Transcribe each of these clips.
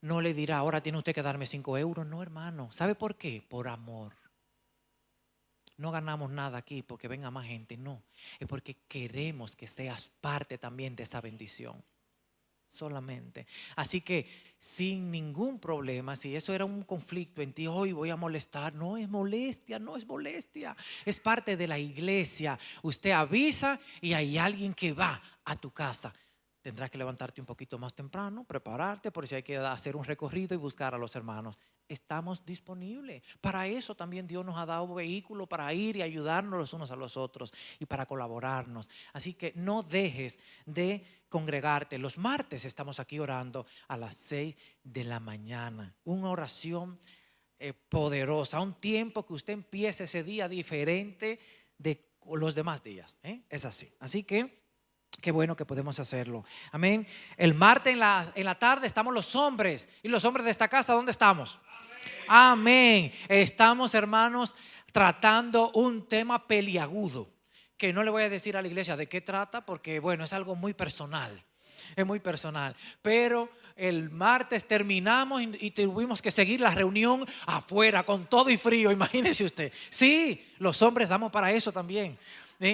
no le dirá, ahora tiene usted que darme 5 euros. No, hermano. ¿Sabe por qué? Por amor. No ganamos nada aquí porque venga más gente, no. Es porque queremos que seas parte también de esa bendición. Solamente. Así que sin ningún problema, si eso era un conflicto en ti, hoy voy a molestar, no es molestia, no es molestia. Es parte de la iglesia. Usted avisa y hay alguien que va a tu casa. Tendrás que levantarte un poquito más temprano, prepararte, por si hay que hacer un recorrido y buscar a los hermanos. Estamos disponibles. Para eso también Dios nos ha dado vehículos para ir y ayudarnos los unos a los otros y para colaborarnos. Así que no dejes de congregarte. Los martes estamos aquí orando a las 6 de la mañana. Una oración poderosa, un tiempo que usted empiece ese día diferente de los demás días. Es así. Así que qué bueno que podemos hacerlo. Amén. El martes en la tarde estamos los hombres. ¿Y los hombres de esta casa dónde estamos? Amén. Estamos, hermanos, tratando un tema peliagudo, que no le voy a decir a la iglesia de qué trata, porque bueno, es algo muy personal. Es muy personal. Pero el martes terminamos y tuvimos que seguir la reunión afuera con todo y frío. Imagínese usted. Sí, los hombres damos para eso también.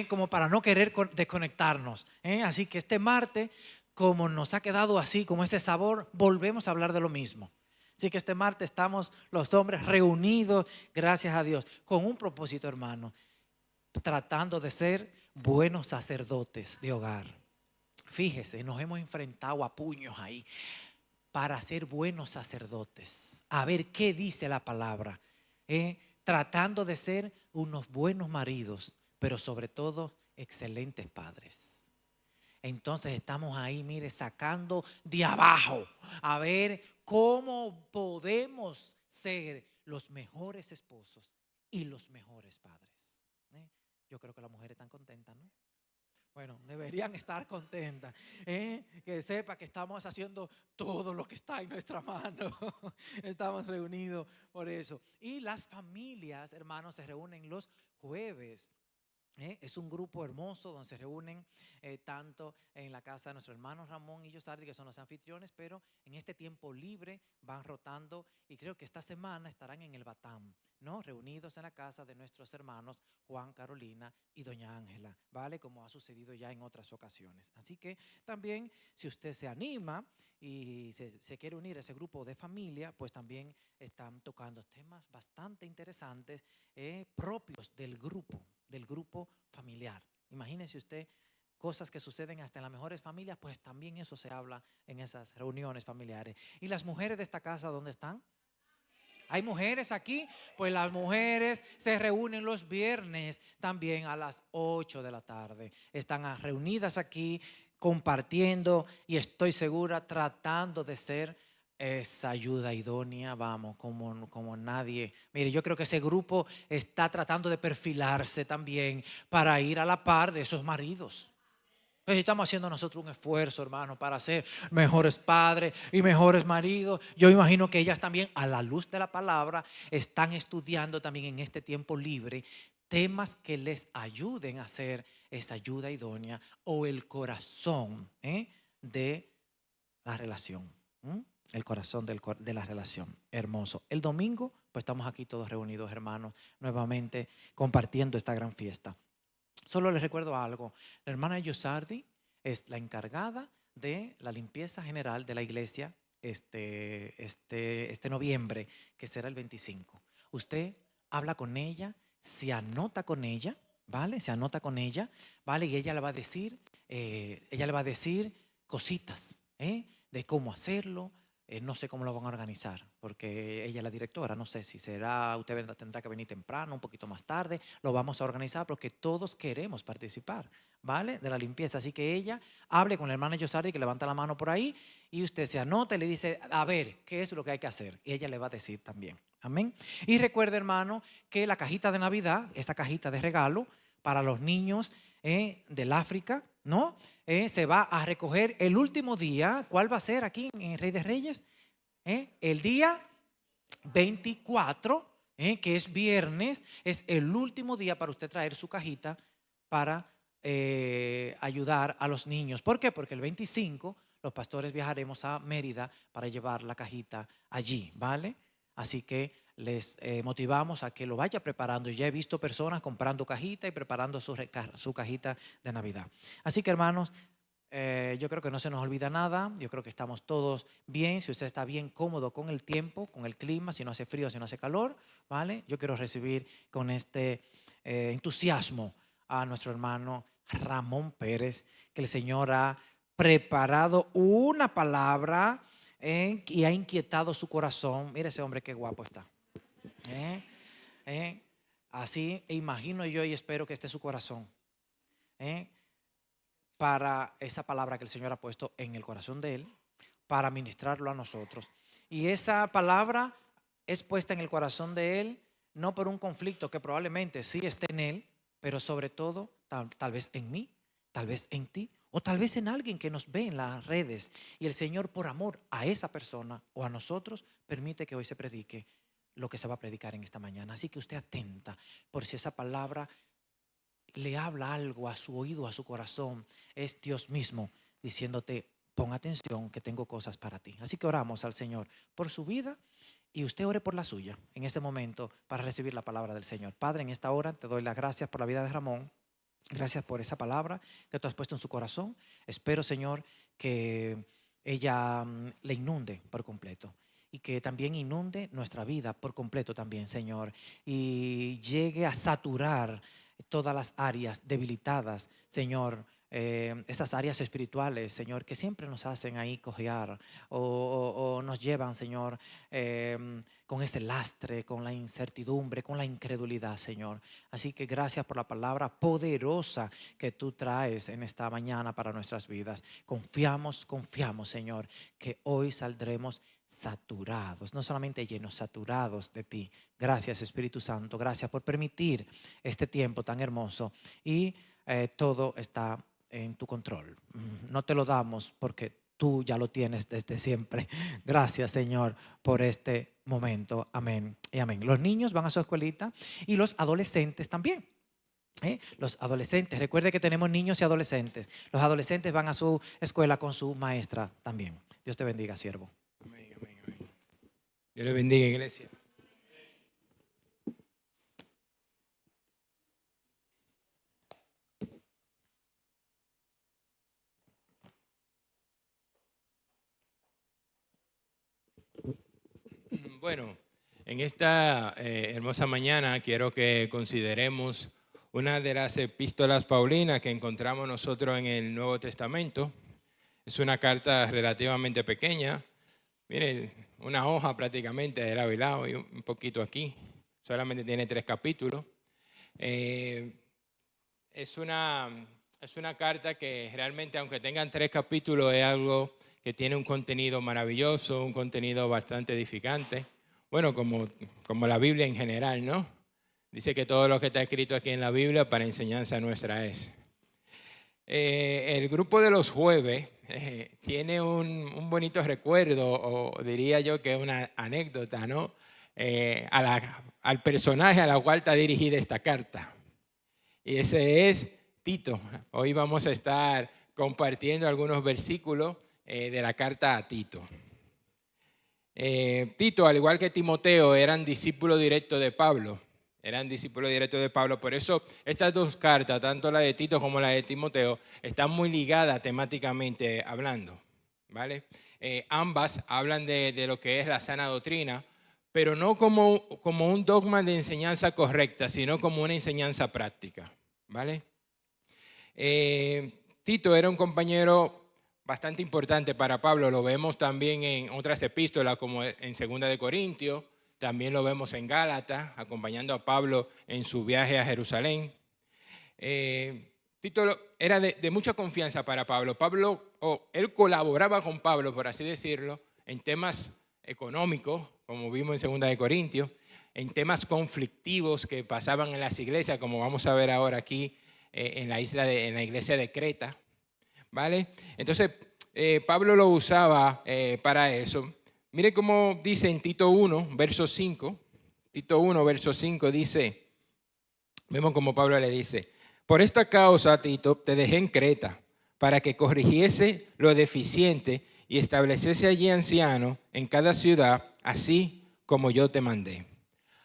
Como para no querer desconectarnos. Así que este martes, como nos ha quedado así, como ese sabor, volvemos a hablar de lo mismo. Así que este martes estamos los hombres reunidos, gracias a Dios, con un propósito, hermano, tratando de ser buenos sacerdotes de hogar. Fíjese, nos hemos enfrentado a puños ahí para ser buenos sacerdotes, a ver qué dice la palabra, tratando de ser unos buenos maridos, pero sobre todo excelentes padres. Entonces estamos ahí, mire, sacando de abajo a ver cómo podemos ser los mejores esposos y los mejores padres. Yo creo que las mujeres están contentas, ¿no? Bueno, deberían estar contentas. Que sepa que estamos haciendo todo lo que está en nuestra mano. Estamos reunidos por eso. Y las familias, hermanos, se reúnen los jueves. Es un grupo hermoso donde se reúnen tanto en la casa de nuestro hermano Ramón y Yosardi, que son los anfitriones, pero en este tiempo libre van rotando y creo que esta semana estarán en el Batam, ¿no? Reunidos en la casa de nuestros hermanos Juan, Carolina y doña Ángela, ¿vale? Como ha sucedido ya en otras ocasiones. Así que también, si usted se anima y se quiere unir a ese grupo de familia, pues también están tocando temas bastante interesantes propios del grupo familiar. Imagínese usted cosas que suceden hasta en las mejores familias, pues también eso se habla en esas reuniones familiares. ¿Y las mujeres de esta casa dónde están? ¿Hay mujeres aquí? Pues las mujeres se reúnen los viernes también a las 8 de la tarde. Están reunidas aquí compartiendo y estoy segura tratando de ser esa ayuda idónea, vamos, como nadie. Mire, yo creo que ese grupo está tratando de perfilarse también para ir a la par de esos maridos. Estamos haciendo nosotros un esfuerzo, hermano, para ser mejores padres y mejores maridos. Yo imagino que ellas también, a la luz de la palabra, están estudiando también en este tiempo libre temas que les ayuden a hacer esa ayuda idónea o el corazón de la relación. El corazón de la relación. Hermoso. El domingo, pues estamos aquí todos reunidos, hermanos, nuevamente compartiendo esta gran fiesta. Solo les recuerdo algo. La hermana Yosardi es la encargada de la limpieza general de la iglesia este noviembre, que será el 25. Usted habla con ella, se anota con ella, ¿vale? Se anota con ella, ¿vale? Y ella le va a decir cositas, de cómo hacerlo. No sé cómo lo van a organizar, porque ella es la directora. No sé si será, usted tendrá que venir temprano, un poquito más tarde. Lo vamos a organizar porque todos queremos participar, ¿vale? De la limpieza. Así que ella hable con la hermana Yosardi, que levanta la mano por ahí, y usted se anota y le dice, a ver, ¿qué es lo que hay que hacer? Y ella le va a decir también. Amén. Y recuerde, hermano, que la cajita de Navidad, esta cajita de regalo para los niños del África, ¿no? Se va a recoger el último día. ¿Cuál va a ser aquí en Rey de Reyes? El día 24, que es viernes, es el último día para usted traer su cajita para ayudar a los niños. ¿Por qué? Porque el 25 los pastores viajaremos a Mérida para llevar la cajita allí, ¿vale? Así que les motivamos a que lo vaya preparando. Ya he visto personas comprando cajita y preparando su cajita de Navidad. Así que, hermanos, yo creo que no se nos olvida nada. Yo creo que estamos todos bien. Si usted está bien cómodo con el tiempo, con el clima, si no hace frío, si no hace calor, ¿vale? Yo quiero recibir con este entusiasmo a nuestro hermano Ramón Pérez, que el Señor ha preparado una palabra y ha inquietado su corazón. Mire ese hombre qué guapo está. Así imagino yo y espero que esté su corazón para esa palabra que el Señor ha puesto en el corazón de él, para ministrarlo a nosotros. Y esa palabra es puesta en el corazón de él, no por un conflicto que probablemente sí esté en él, pero sobre todo tal vez en mí, tal vez en ti, o tal vez en alguien que nos ve en las redes. Y el Señor, por amor a esa persona o a nosotros, permite que hoy se predique lo que se va a predicar en esta mañana. Así que usted atenta por si esa palabra le habla algo a su oído, a su corazón. Es Dios mismo diciéndote: pon atención que tengo cosas para ti. Así que oramos al Señor por su vida y usted ore por la suya en este momento para recibir la palabra del Señor. Padre, en esta hora te doy las gracias por la vida de Ramón. Gracias por esa palabra que tú has puesto en su corazón. Espero, Señor, que ella le inunde por completo y que también inunde nuestra vida por completo también, Señor, y llegue a saturar todas las áreas debilitadas, Señor, esas áreas espirituales, Señor, que siempre nos hacen ahí cojear o nos llevan, Señor, con ese lastre, con la incertidumbre, con la incredulidad, Señor. Así que gracias por la palabra poderosa que tú traes en esta mañana para nuestras vidas. Confiamos, Señor, que hoy saldremos saturados, no solamente llenos, saturados de ti. Gracias, Espíritu Santo, gracias por permitir este tiempo tan hermoso y todo está en tu control. No te lo damos porque tú ya lo tienes desde siempre. Gracias, Señor, por este momento. Amén y amén. Los niños van a su escuelita y los adolescentes también. Los adolescentes, recuerde que tenemos niños y adolescentes. Los adolescentes van a su escuela con su maestra también. Dios te bendiga, siervo. Amén, amén, amén. Dios le bendiga, iglesia. Bueno, en esta hermosa mañana quiero que consideremos una de las epístolas paulinas que encontramos nosotros en el Nuevo Testamento. Es una carta relativamente pequeña, miren, una hoja prácticamente de lado y lado y un poquito aquí. Solamente tiene 3 capítulos. Es una carta que realmente, aunque tengan 3 capítulos, es algo que tiene un contenido maravilloso, un contenido bastante edificante. Bueno, como la Biblia en general, ¿no? Dice que todo lo que está escrito aquí en la Biblia para enseñanza nuestra es. El grupo de los jueves tiene un bonito recuerdo, o diría yo que es una anécdota, ¿no? Al personaje a la cual está dirigida esta carta. Y ese es Tito. Hoy vamos a estar compartiendo algunos versículos de la carta a Tito. Tito, al igual que Timoteo, eran discípulos directos de Pablo. Por eso estas 2 cartas, tanto la de Tito como la de Timoteo, están muy ligadas temáticamente hablando, ¿vale? Ambas hablan de lo que es la sana doctrina, pero no como un dogma de enseñanza correcta, sino como una enseñanza práctica, ¿vale? Tito era un compañero bastante importante para Pablo. Lo vemos también en otras epístolas, como en 2 de Corintios. También lo vemos en Gálatas, acompañando a Pablo en su viaje a Jerusalén. Tito era de mucha confianza para Pablo. Él colaboraba con Pablo, por así decirlo, en temas económicos, como vimos en 2 de Corintios, en temas conflictivos que pasaban en las iglesias, como vamos a ver ahora aquí en la iglesia de Creta, ¿vale? Entonces, Pablo lo usaba para eso. Mire cómo dice en Tito 1, verso 5. Tito 1, verso 5 dice, vemos como Pablo le dice: por esta causa, Tito, te dejé en Creta, para que corrigiese lo deficiente y estableciese allí ancianos en cada ciudad, así como yo te mandé.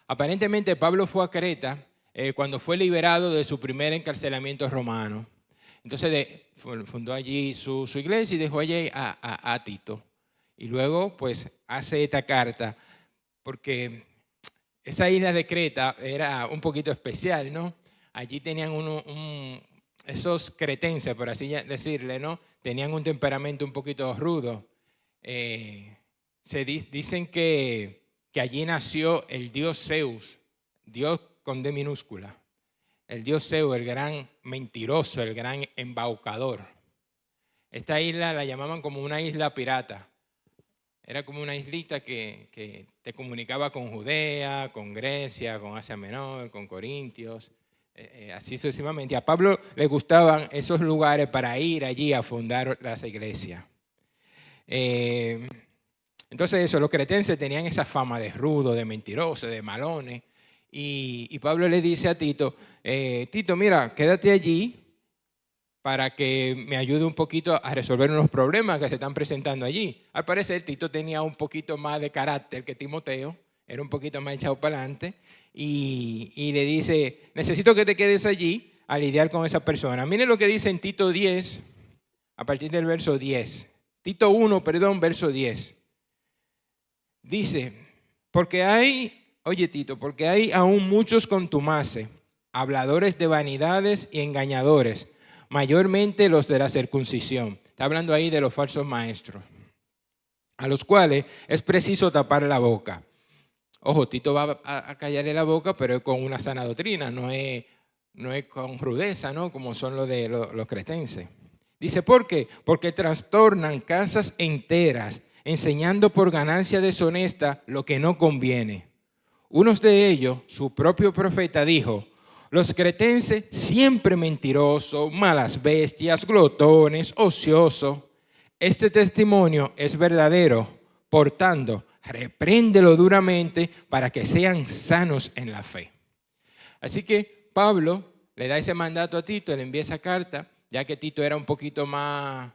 Aparentemente Pablo fue a Creta cuando fue liberado de su primer encarcelamiento romano. Entonces fundó allí su iglesia y dejó allí a Tito. Y luego pues hace esta carta, porque esa isla de Creta era un poquito especial, ¿no? Allí tenían esos cretenses, por así decirle, ¿no? Tenían un temperamento un poquito rudo. Dicen que allí nació el dios Zeus, Dios con D minúscula. El dios Zeus, el gran mentiroso, el gran embaucador. Esta isla la llamaban como una isla pirata. Era como una islita que te comunicaba con Judea, con Grecia, con Asia Menor, con Corintios, así sucesivamente. A Pablo le gustaban esos lugares para ir allí a fundar las iglesias. Entonces eso, los cretenses tenían esa fama de rudo, de mentirosos, de malones. Y Pablo le dice a Tito, Tito, mira, quédate allí para que me ayude un poquito a resolver unos problemas que se están presentando allí. Al parecer, Tito tenía un poquito más de carácter que Timoteo, era un poquito más echado para adelante, y le dice, necesito que te quedes allí a lidiar con esa persona. Miren lo que dice en Tito 10, a partir del verso 10. Tito 1, verso 10. Dice, porque hay aún muchos contumaces, habladores de vanidades y engañadores, mayormente los de la circuncisión. Está hablando ahí de los falsos maestros, a los cuales es preciso tapar la boca. Ojo, Tito va a callarle la boca, pero es con una sana doctrina, no es con rudeza, ¿no? Como son los cretenses. Dice, ¿por qué? Porque trastornan casas enteras, enseñando por ganancia deshonesta lo que no conviene. Unos de ellos, su propio profeta, dijo, los cretenses siempre mentirosos, malas bestias, glotones, ociosos. Este testimonio es verdadero. Por tanto, repréndelo duramente para que sean sanos en la fe. Así que Pablo le da ese mandato a Tito, le envía esa carta, ya que Tito era un poquito más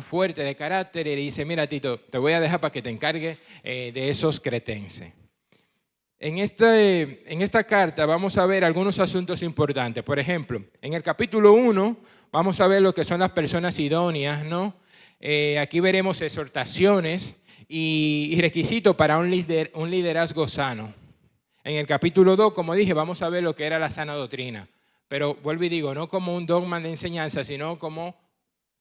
fuerte de carácter, y le dice, mira Tito, te voy a dejar para que te encargues de esos cretenses. En esta carta vamos a ver algunos asuntos importantes. Por ejemplo, en el capítulo 1 vamos a ver lo que son las personas idóneas, ¿no? Aquí veremos exhortaciones y requisitos para un liderazgo sano. En el capítulo 2, como dije, vamos a ver lo que era la sana doctrina. Pero vuelvo y digo, no como un dogma de enseñanza, sino como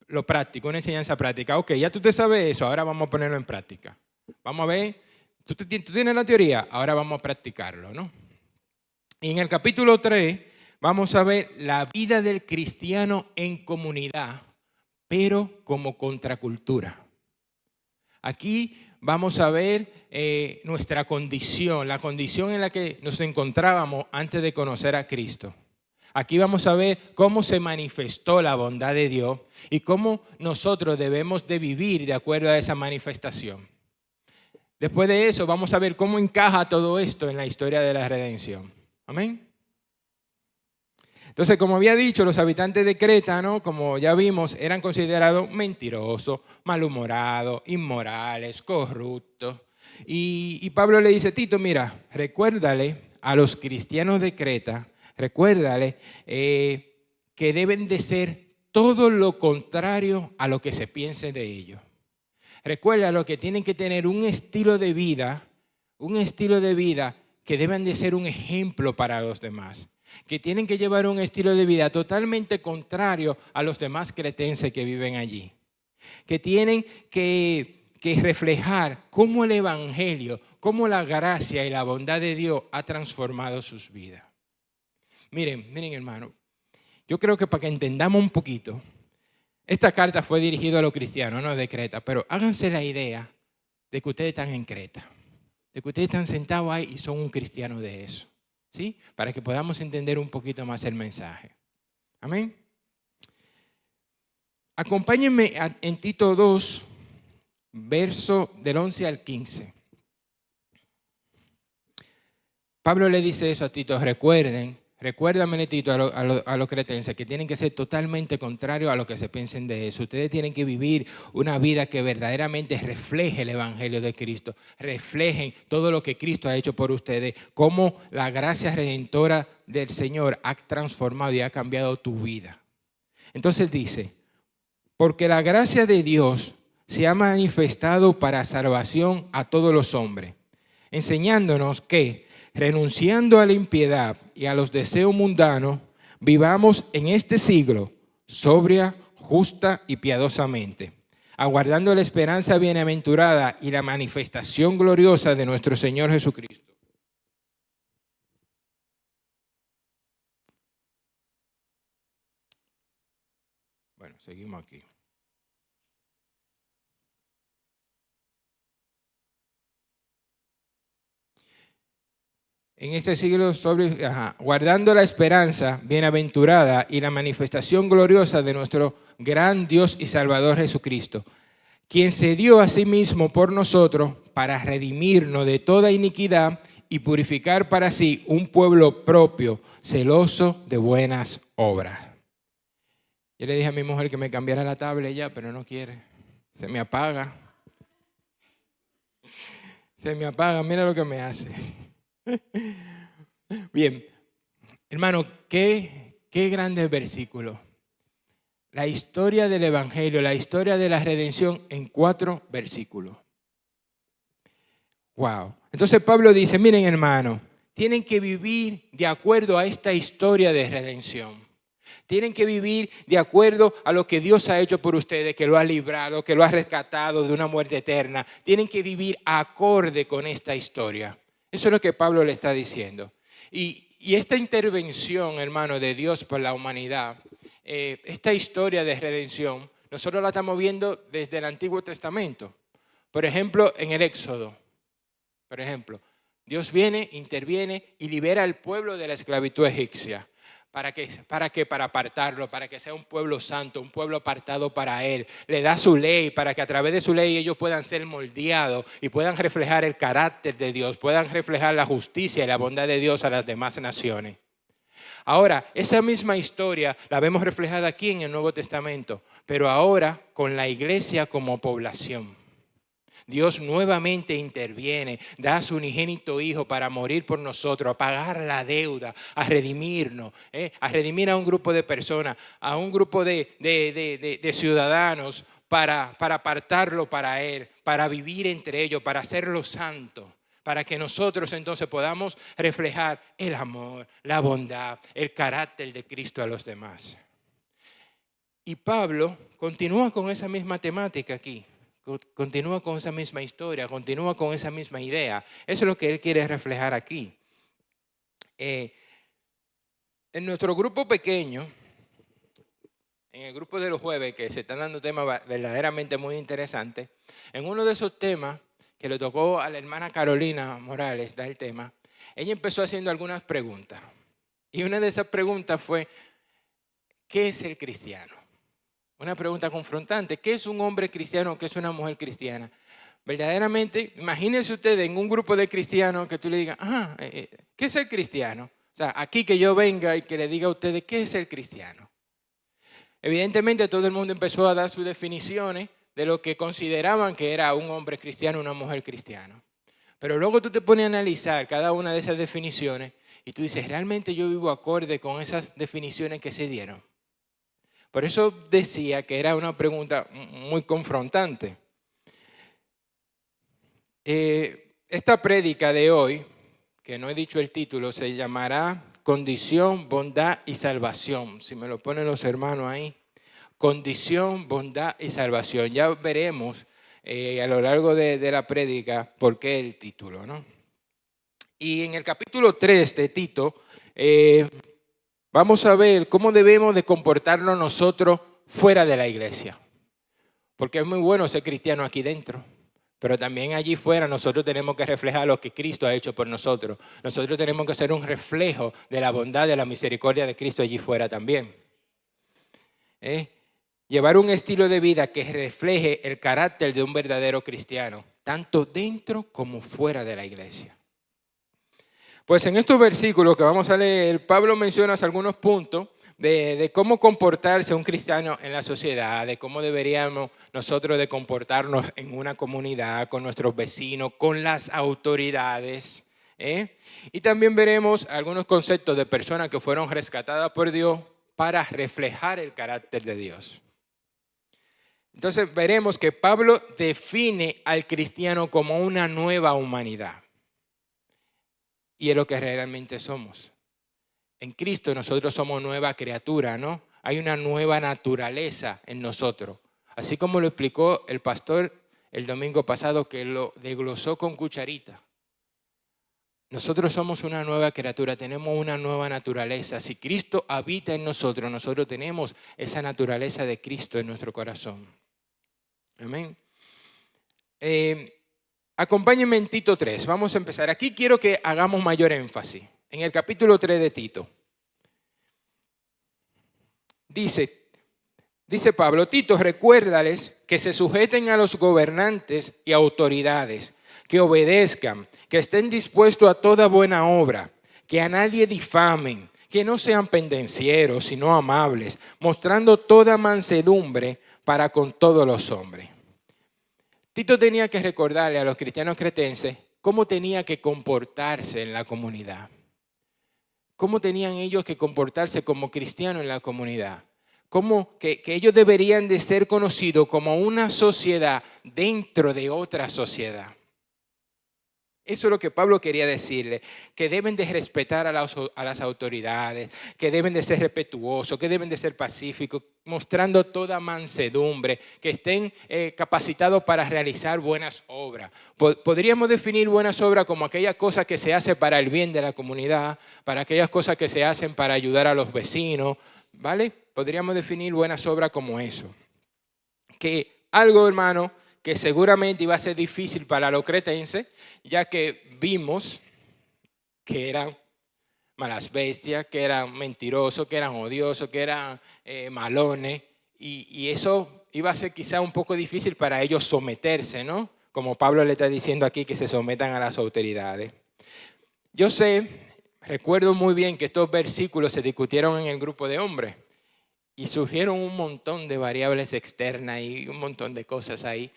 lo práctico, una enseñanza práctica. Ok, ya tú te sabes eso, ahora vamos a ponerlo en práctica. Vamos a ver. Tú tienes la teoría, ahora vamos a practicarlo, ¿no? Y en el capítulo 3 vamos a ver la vida del cristiano en comunidad, pero como contracultura. Aquí vamos a ver nuestra condición, la condición en la que nos encontrábamos antes de conocer a Cristo. Aquí vamos a ver cómo se manifestó la bondad de Dios y cómo nosotros debemos de vivir de acuerdo a esa manifestación. Después de eso, vamos a ver cómo encaja todo esto en la historia de la redención. Amén. Entonces, como había dicho, los habitantes de Creta, ¿no? Como ya vimos, eran considerados mentirosos, malhumorados, inmorales, corruptos. Y Pablo le dice, Tito, mira, recuérdale a los cristianos de Creta, recuérdale que deben de ser todo lo contrario a lo que se piense de ellos. Recuerda lo que tienen que tener un estilo de vida que deben de ser un ejemplo para los demás, que tienen que llevar un estilo de vida totalmente contrario a los demás cretenses que viven allí, que tienen que reflejar cómo el evangelio, cómo la gracia y la bondad de Dios ha transformado sus vidas. Miren hermano, yo creo que para que entendamos un poquito, esta carta fue dirigida a los cristianos, no de Creta, pero háganse la idea de que ustedes están en Creta, de que ustedes están sentados ahí y son un cristiano de eso, ¿sí? Para que podamos entender un poquito más el mensaje. Amén. Acompáñenme en Tito 2, verso del 11 al 15. Pablo le dice eso a Tito, recuerden Recuérdame, Tito, a los cretenses que tienen que ser totalmente contrarios a lo que se piensen de eso. Ustedes tienen que vivir una vida que verdaderamente refleje el Evangelio de Cristo, reflejen todo lo que Cristo ha hecho por ustedes, cómo la gracia redentora del Señor ha transformado y ha cambiado tu vida. Entonces dice, porque la gracia de Dios se ha manifestado para salvación a todos los hombres, enseñándonos que, renunciando a la impiedad y a los deseos mundanos, vivamos en este siglo sobria, justa y piadosamente, aguardando la esperanza bienaventurada y la manifestación gloriosa de nuestro Señor Jesucristo. Bueno, seguimos aquí. En este siglo, guardando la esperanza bienaventurada y la manifestación gloriosa de nuestro gran Dios y Salvador Jesucristo, quien se dio a sí mismo por nosotros para redimirnos de toda iniquidad y purificar para sí un pueblo propio, celoso de buenas obras. Yo le dije a mi mujer que me cambiara la tablet ya, pero no quiere. Se me apaga. Se me apaga, mira lo que me hace. Bien, hermano, qué grande versículo. La historia del Evangelio, la historia de la redención en 4 versículos. Wow. Entonces Pablo dice, miren hermano, tienen que vivir de acuerdo a esta historia de redención. Tienen que vivir de acuerdo a lo que Dios ha hecho por ustedes, que lo ha librado, que lo ha rescatado de una muerte eterna. Tienen que vivir acorde con esta historia. Eso es lo que Pablo le está diciendo. Y esta intervención, hermano, de Dios por la humanidad, esta historia de redención, nosotros la estamos viendo desde el Antiguo Testamento. Por ejemplo, en el Éxodo. Por ejemplo, Dios viene, interviene y libera al pueblo de la esclavitud egipcia. ¿Para qué? Para apartarlo, para que sea un pueblo santo, un pueblo apartado para Él. Le da su ley para que a través de su ley ellos puedan ser moldeados y puedan reflejar el carácter de Dios, puedan reflejar la justicia y la bondad de Dios a las demás naciones. Ahora, esa misma historia la vemos reflejada aquí en el Nuevo Testamento, pero ahora con la iglesia como población. Dios nuevamente interviene, da a su unigénito Hijo para morir por nosotros, a pagar la deuda, a redimirnos, a redimir a un grupo de personas, a un grupo de ciudadanos para apartarlo para Él, para vivir entre ellos, para hacerlo santo, para que nosotros entonces podamos reflejar el amor, la bondad, el carácter de Cristo a los demás. Y Pablo continúa con esa misma temática aquí. Continúa con esa misma historia, continúa con esa misma idea. Eso es lo que él quiere reflejar aquí. En nuestro grupo pequeño, en el grupo de los jueves, que se están dando temas verdaderamente muy interesantes, en uno de esos temas que le tocó a la hermana Carolina Morales dar el tema, ella empezó haciendo algunas preguntas. Y una de esas preguntas fue, ¿qué es el cristiano? Una pregunta confrontante. ¿Qué es un hombre cristiano? ¿Qué es una mujer cristiana? Verdaderamente, imagínense ustedes en un grupo de cristianos que tú le digas, ¿qué es el cristiano? O sea, aquí que yo venga y que le diga a ustedes, ¿qué es el cristiano? Evidentemente todo el mundo empezó a dar sus definiciones de lo que consideraban que era un hombre cristiano, una mujer cristiana. Pero luego tú te pones a analizar cada una de esas definiciones y tú dices, ¿realmente yo vivo acorde con esas definiciones que se dieron? Por eso decía que era una pregunta muy confrontante. Esta prédica de hoy, que no he dicho el título, se llamará Condición, Bondad y Salvación. Si me lo ponen los hermanos ahí. Condición, bondad y salvación. Ya veremos a lo largo de la prédica por qué el título, ¿no? Y en el capítulo 3 de Tito, vamos a ver cómo debemos de comportarnos nosotros fuera de la iglesia. Porque es muy bueno ser cristiano aquí dentro, pero también allí fuera nosotros tenemos que reflejar lo que Cristo ha hecho por nosotros. Nosotros tenemos que ser un reflejo de la bondad, de la misericordia de Cristo allí fuera también. Llevar un estilo de vida que refleje el carácter de un verdadero cristiano, tanto dentro como fuera de la iglesia. Pues en estos versículos que vamos a leer, Pablo menciona algunos puntos de cómo comportarse un cristiano en la sociedad, de cómo deberíamos nosotros de comportarnos en una comunidad, con nuestros vecinos, con las autoridades. Y también veremos algunos conceptos de personas que fueron rescatadas por Dios para reflejar el carácter de Dios. Entonces veremos que Pablo define al cristiano como una nueva humanidad. Y es lo que realmente somos. En Cristo nosotros somos nueva criatura, ¿no? Hay una nueva naturaleza en nosotros. Así como lo explicó el pastor el domingo pasado, que lo desglosó con cucharita. Nosotros somos una nueva criatura, tenemos una nueva naturaleza. Si Cristo habita en nosotros, nosotros tenemos esa naturaleza de Cristo en nuestro corazón. Amén. Acompáñenme en Tito 3. Vamos a empezar. Aquí quiero que hagamos mayor énfasis. En el capítulo 3 de Tito. Dice Pablo, Tito, recuérdales que se sujeten a los gobernantes y autoridades, que obedezcan, que estén dispuestos a toda buena obra, que a nadie difamen, que no sean pendencieros, sino amables, mostrando toda mansedumbre para con todos los hombres. Tito tenía que recordarle a los cristianos cretenses cómo tenía que comportarse en la comunidad. Cómo tenían ellos que comportarse como cristianos en la comunidad. Cómo que ellos deberían de ser conocidos como una sociedad dentro de otra sociedad. Eso es lo que Pablo quería decirle, que deben de respetar a las autoridades, que deben de ser respetuosos, que deben de ser pacíficos, mostrando toda mansedumbre, que estén capacitados para realizar buenas obras. Podríamos definir buenas obras como aquellas cosas que se hacen para el bien de la comunidad, para aquellas cosas que se hacen para ayudar a los vecinos, ¿vale? Podríamos definir buenas obras como eso. Que algo, hermano, que seguramente iba a ser difícil para los cretenses, ya que vimos que eran malas bestias, que eran mentirosos, que eran odiosos, que eran malones, y eso iba a ser quizá un poco difícil para ellos someterse, ¿no? Como Pablo le está diciendo aquí, que se sometan a las autoridades. Yo recuerdo muy bien que estos versículos se discutieron en el grupo de hombres, y surgieron un montón de variables externas y un montón de cosas ahí,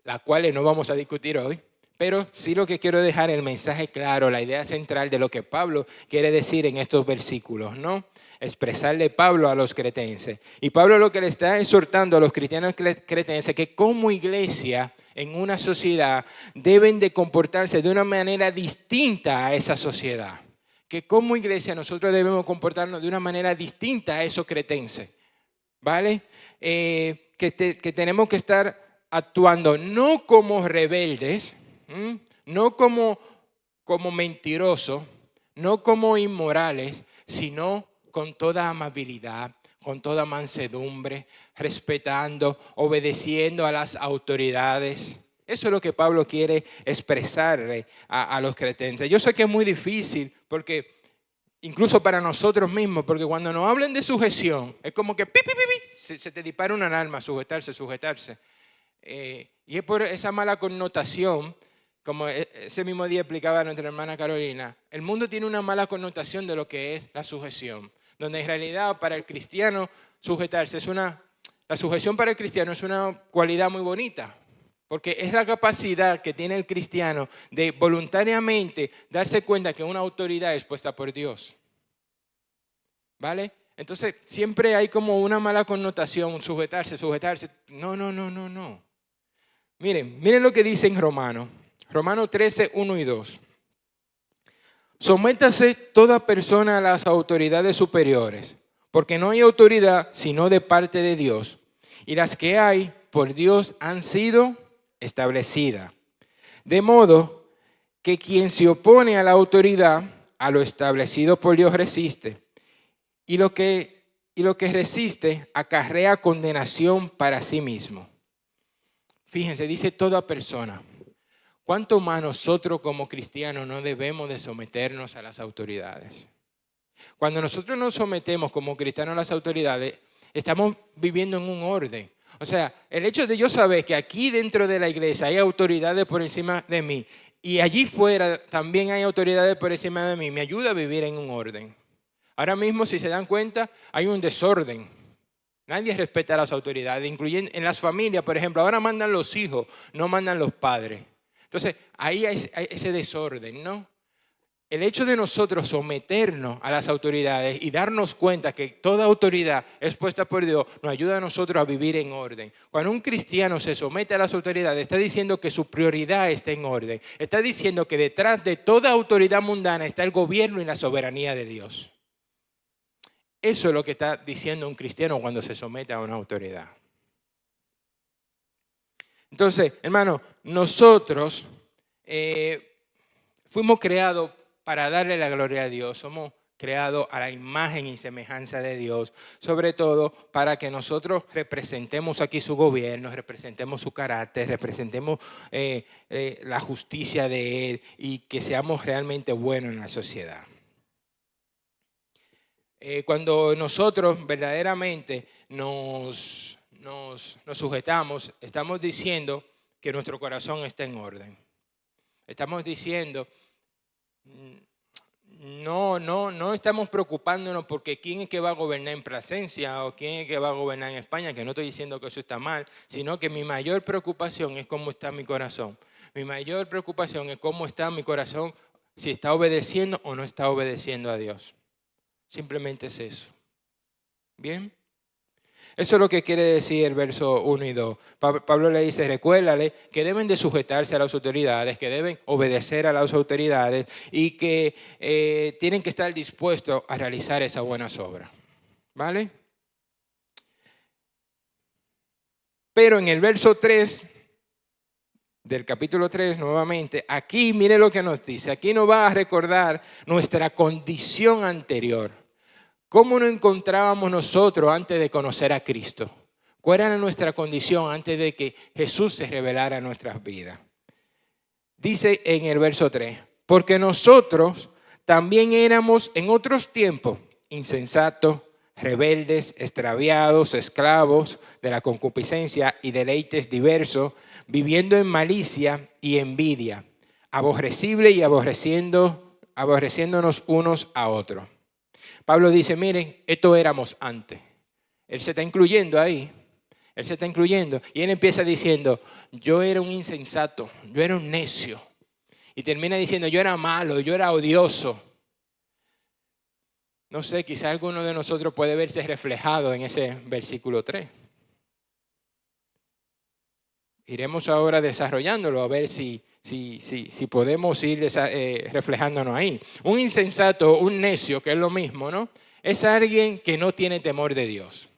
las cuales no vamos a discutir hoy. Pero sí lo que quiero dejar el mensaje claro, la idea central de lo que Pablo quiere decir en estos versículos, ¿no? Expresarle Pablo a los cretenses. Y Pablo lo que le está exhortando a los cristianos cretenses, que como iglesia en una sociedad deben de comportarse de una manera distinta a esa sociedad. Que como iglesia nosotros debemos comportarnos de una manera distinta a esos cretenses, ¿vale? Que tenemos que estar actuando no como rebeldes, no como mentirosos, no como inmorales, sino con toda amabilidad, con toda mansedumbre, respetando, obedeciendo a las autoridades. Eso es lo que Pablo quiere expresarle a los cretenses. Yo sé que es muy difícil, porque incluso para nosotros mismos, porque cuando nos hablan de sujeción, es como que se te dispara una alarma, sujetarse. Y es por esa mala connotación, como ese mismo día explicaba nuestra hermana Carolina, el mundo tiene una mala connotación de lo que es la sujeción, donde en realidad para el cristiano sujetarse la sujeción para el cristiano es una cualidad muy bonita. Porque es la capacidad que tiene el cristiano de voluntariamente darse cuenta que una autoridad es puesta por Dios. ¿Vale? Entonces, siempre hay como una mala connotación, sujetarse. No. Miren lo que dice en Romanos 13, 1 y 2. Sométase toda persona a las autoridades superiores, porque no hay autoridad sino de parte de Dios, y las que hay por Dios han sido establecida. De modo que quien se opone a la autoridad, a lo establecido por Dios resiste. Y lo que resiste acarrea condenación para sí mismo. Fíjense, dice toda persona. ¿Cuánto más nosotros como cristianos no debemos de someternos a las autoridades? Cuando nosotros nos sometemos como cristianos a las autoridades, estamos viviendo en un orden. O sea, el hecho de yo saber que aquí dentro de la iglesia hay autoridades por encima de mí y allí fuera también hay autoridades por encima de mí, me ayuda a vivir en un orden. Ahora mismo, si se dan cuenta, hay un desorden. Nadie respeta a las autoridades, incluyendo en las familias, por ejemplo. Ahora mandan los hijos, no mandan los padres. Entonces, ahí hay ese desorden, ¿no? El hecho de nosotros someternos a las autoridades y darnos cuenta que toda autoridad es puesta por Dios, nos ayuda a nosotros a vivir en orden. Cuando un cristiano se somete a las autoridades, está diciendo que su prioridad está en orden. Está diciendo que detrás de toda autoridad mundana está el gobierno y la soberanía de Dios. Eso es lo que está diciendo un cristiano cuando se somete a una autoridad. Entonces, hermano, nosotros fuimos creados para darle la gloria a Dios. Somos creados a la imagen y semejanza de Dios, sobre todo para que nosotros representemos aquí su gobierno, representemos su carácter, representemos la justicia de Él y que seamos realmente buenos en la sociedad. Cuando nosotros verdaderamente nos sujetamos, estamos diciendo que nuestro corazón está en orden. Estamos diciendo, no estamos preocupándonos porque quién es que va a gobernar en Plasencia o quién es que va a gobernar en España, que no estoy diciendo que eso está mal, sino que mi mayor preocupación es cómo está mi corazón. Mi mayor preocupación es cómo está mi corazón, si está obedeciendo o no está obedeciendo a Dios. Simplemente es eso. ¿Bien? Eso es lo que quiere decir el verso 1 y 2. Pablo le dice, recuérdale que deben de sujetarse a las autoridades, que deben obedecer a las autoridades y que tienen que estar dispuestos a realizar esas buenas obras. ¿Vale? Pero en el verso 3 del capítulo 3, nuevamente, aquí mire lo que nos dice. Aquí nos va a recordar nuestra condición anterior. ¿Cómo nos encontrábamos nosotros antes de conocer a Cristo? ¿Cuál era nuestra condición antes de que Jesús se revelara en nuestras vidas? Dice en el verso 3, porque nosotros también éramos en otros tiempos insensatos, rebeldes, extraviados, esclavos de la concupiscencia y deleites diversos, viviendo en malicia y envidia, aborrecible y aborreciéndonos unos a otros. Pablo dice, miren, esto éramos antes. Él se está incluyendo ahí. Él se está incluyendo. Y él empieza diciendo, yo era un insensato, yo era un necio. Y termina diciendo, yo era malo, yo era odioso. No sé, quizá alguno de nosotros puede verse reflejado en ese versículo 3. Iremos ahora desarrollándolo a ver si podemos ir reflejándonos ahí. Un insensato, un necio, que es lo mismo, ¿no? Es alguien que no tiene temor de Dios.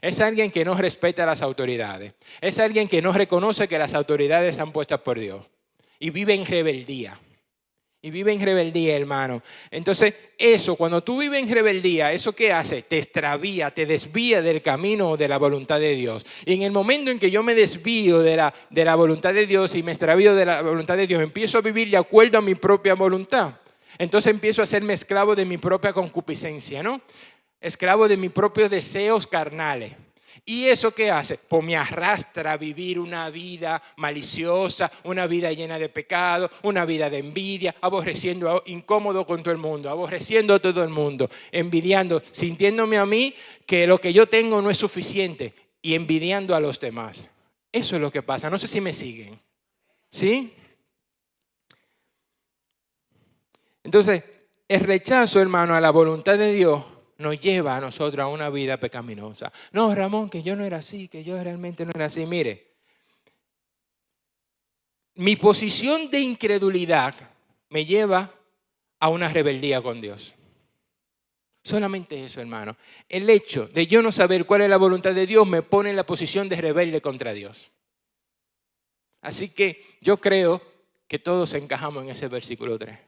Es alguien que no respeta a las autoridades. Es alguien que no reconoce que las autoridades están puestas por Dios. Y vive en rebeldía. Y vive en rebeldía, hermano. Entonces, eso, cuando tú vives en rebeldía, ¿eso qué hace? Te extravía, te desvía del camino de la voluntad de Dios. Y en el momento en que yo me desvío de la voluntad de Dios y me extravío de la voluntad de Dios, empiezo a vivir de acuerdo a mi propia voluntad. Entonces empiezo a hacerme esclavo de mi propia concupiscencia, ¿no? Esclavo de mis propios deseos carnales. ¿Y eso qué hace? Pues me arrastra a vivir una vida maliciosa, una vida llena de pecado, una vida de envidia, aborreciendo, incómodo con todo el mundo, aborreciendo a todo el mundo, envidiando, sintiéndome a mí que lo que yo tengo no es suficiente y envidiando a los demás. Eso es lo que pasa. No sé si me siguen. ¿Sí? Entonces, el rechazo, hermano, a la voluntad de Dios nos lleva a nosotros a una vida pecaminosa. No, Ramón, que yo no era así, que yo realmente no era así. Mire, mi posición de incredulidad me lleva a una rebeldía con Dios. Solamente eso, hermano. El hecho de yo no saber cuál es la voluntad de Dios me pone en la posición de rebelde contra Dios. Así que yo creo que todos encajamos en ese versículo 3.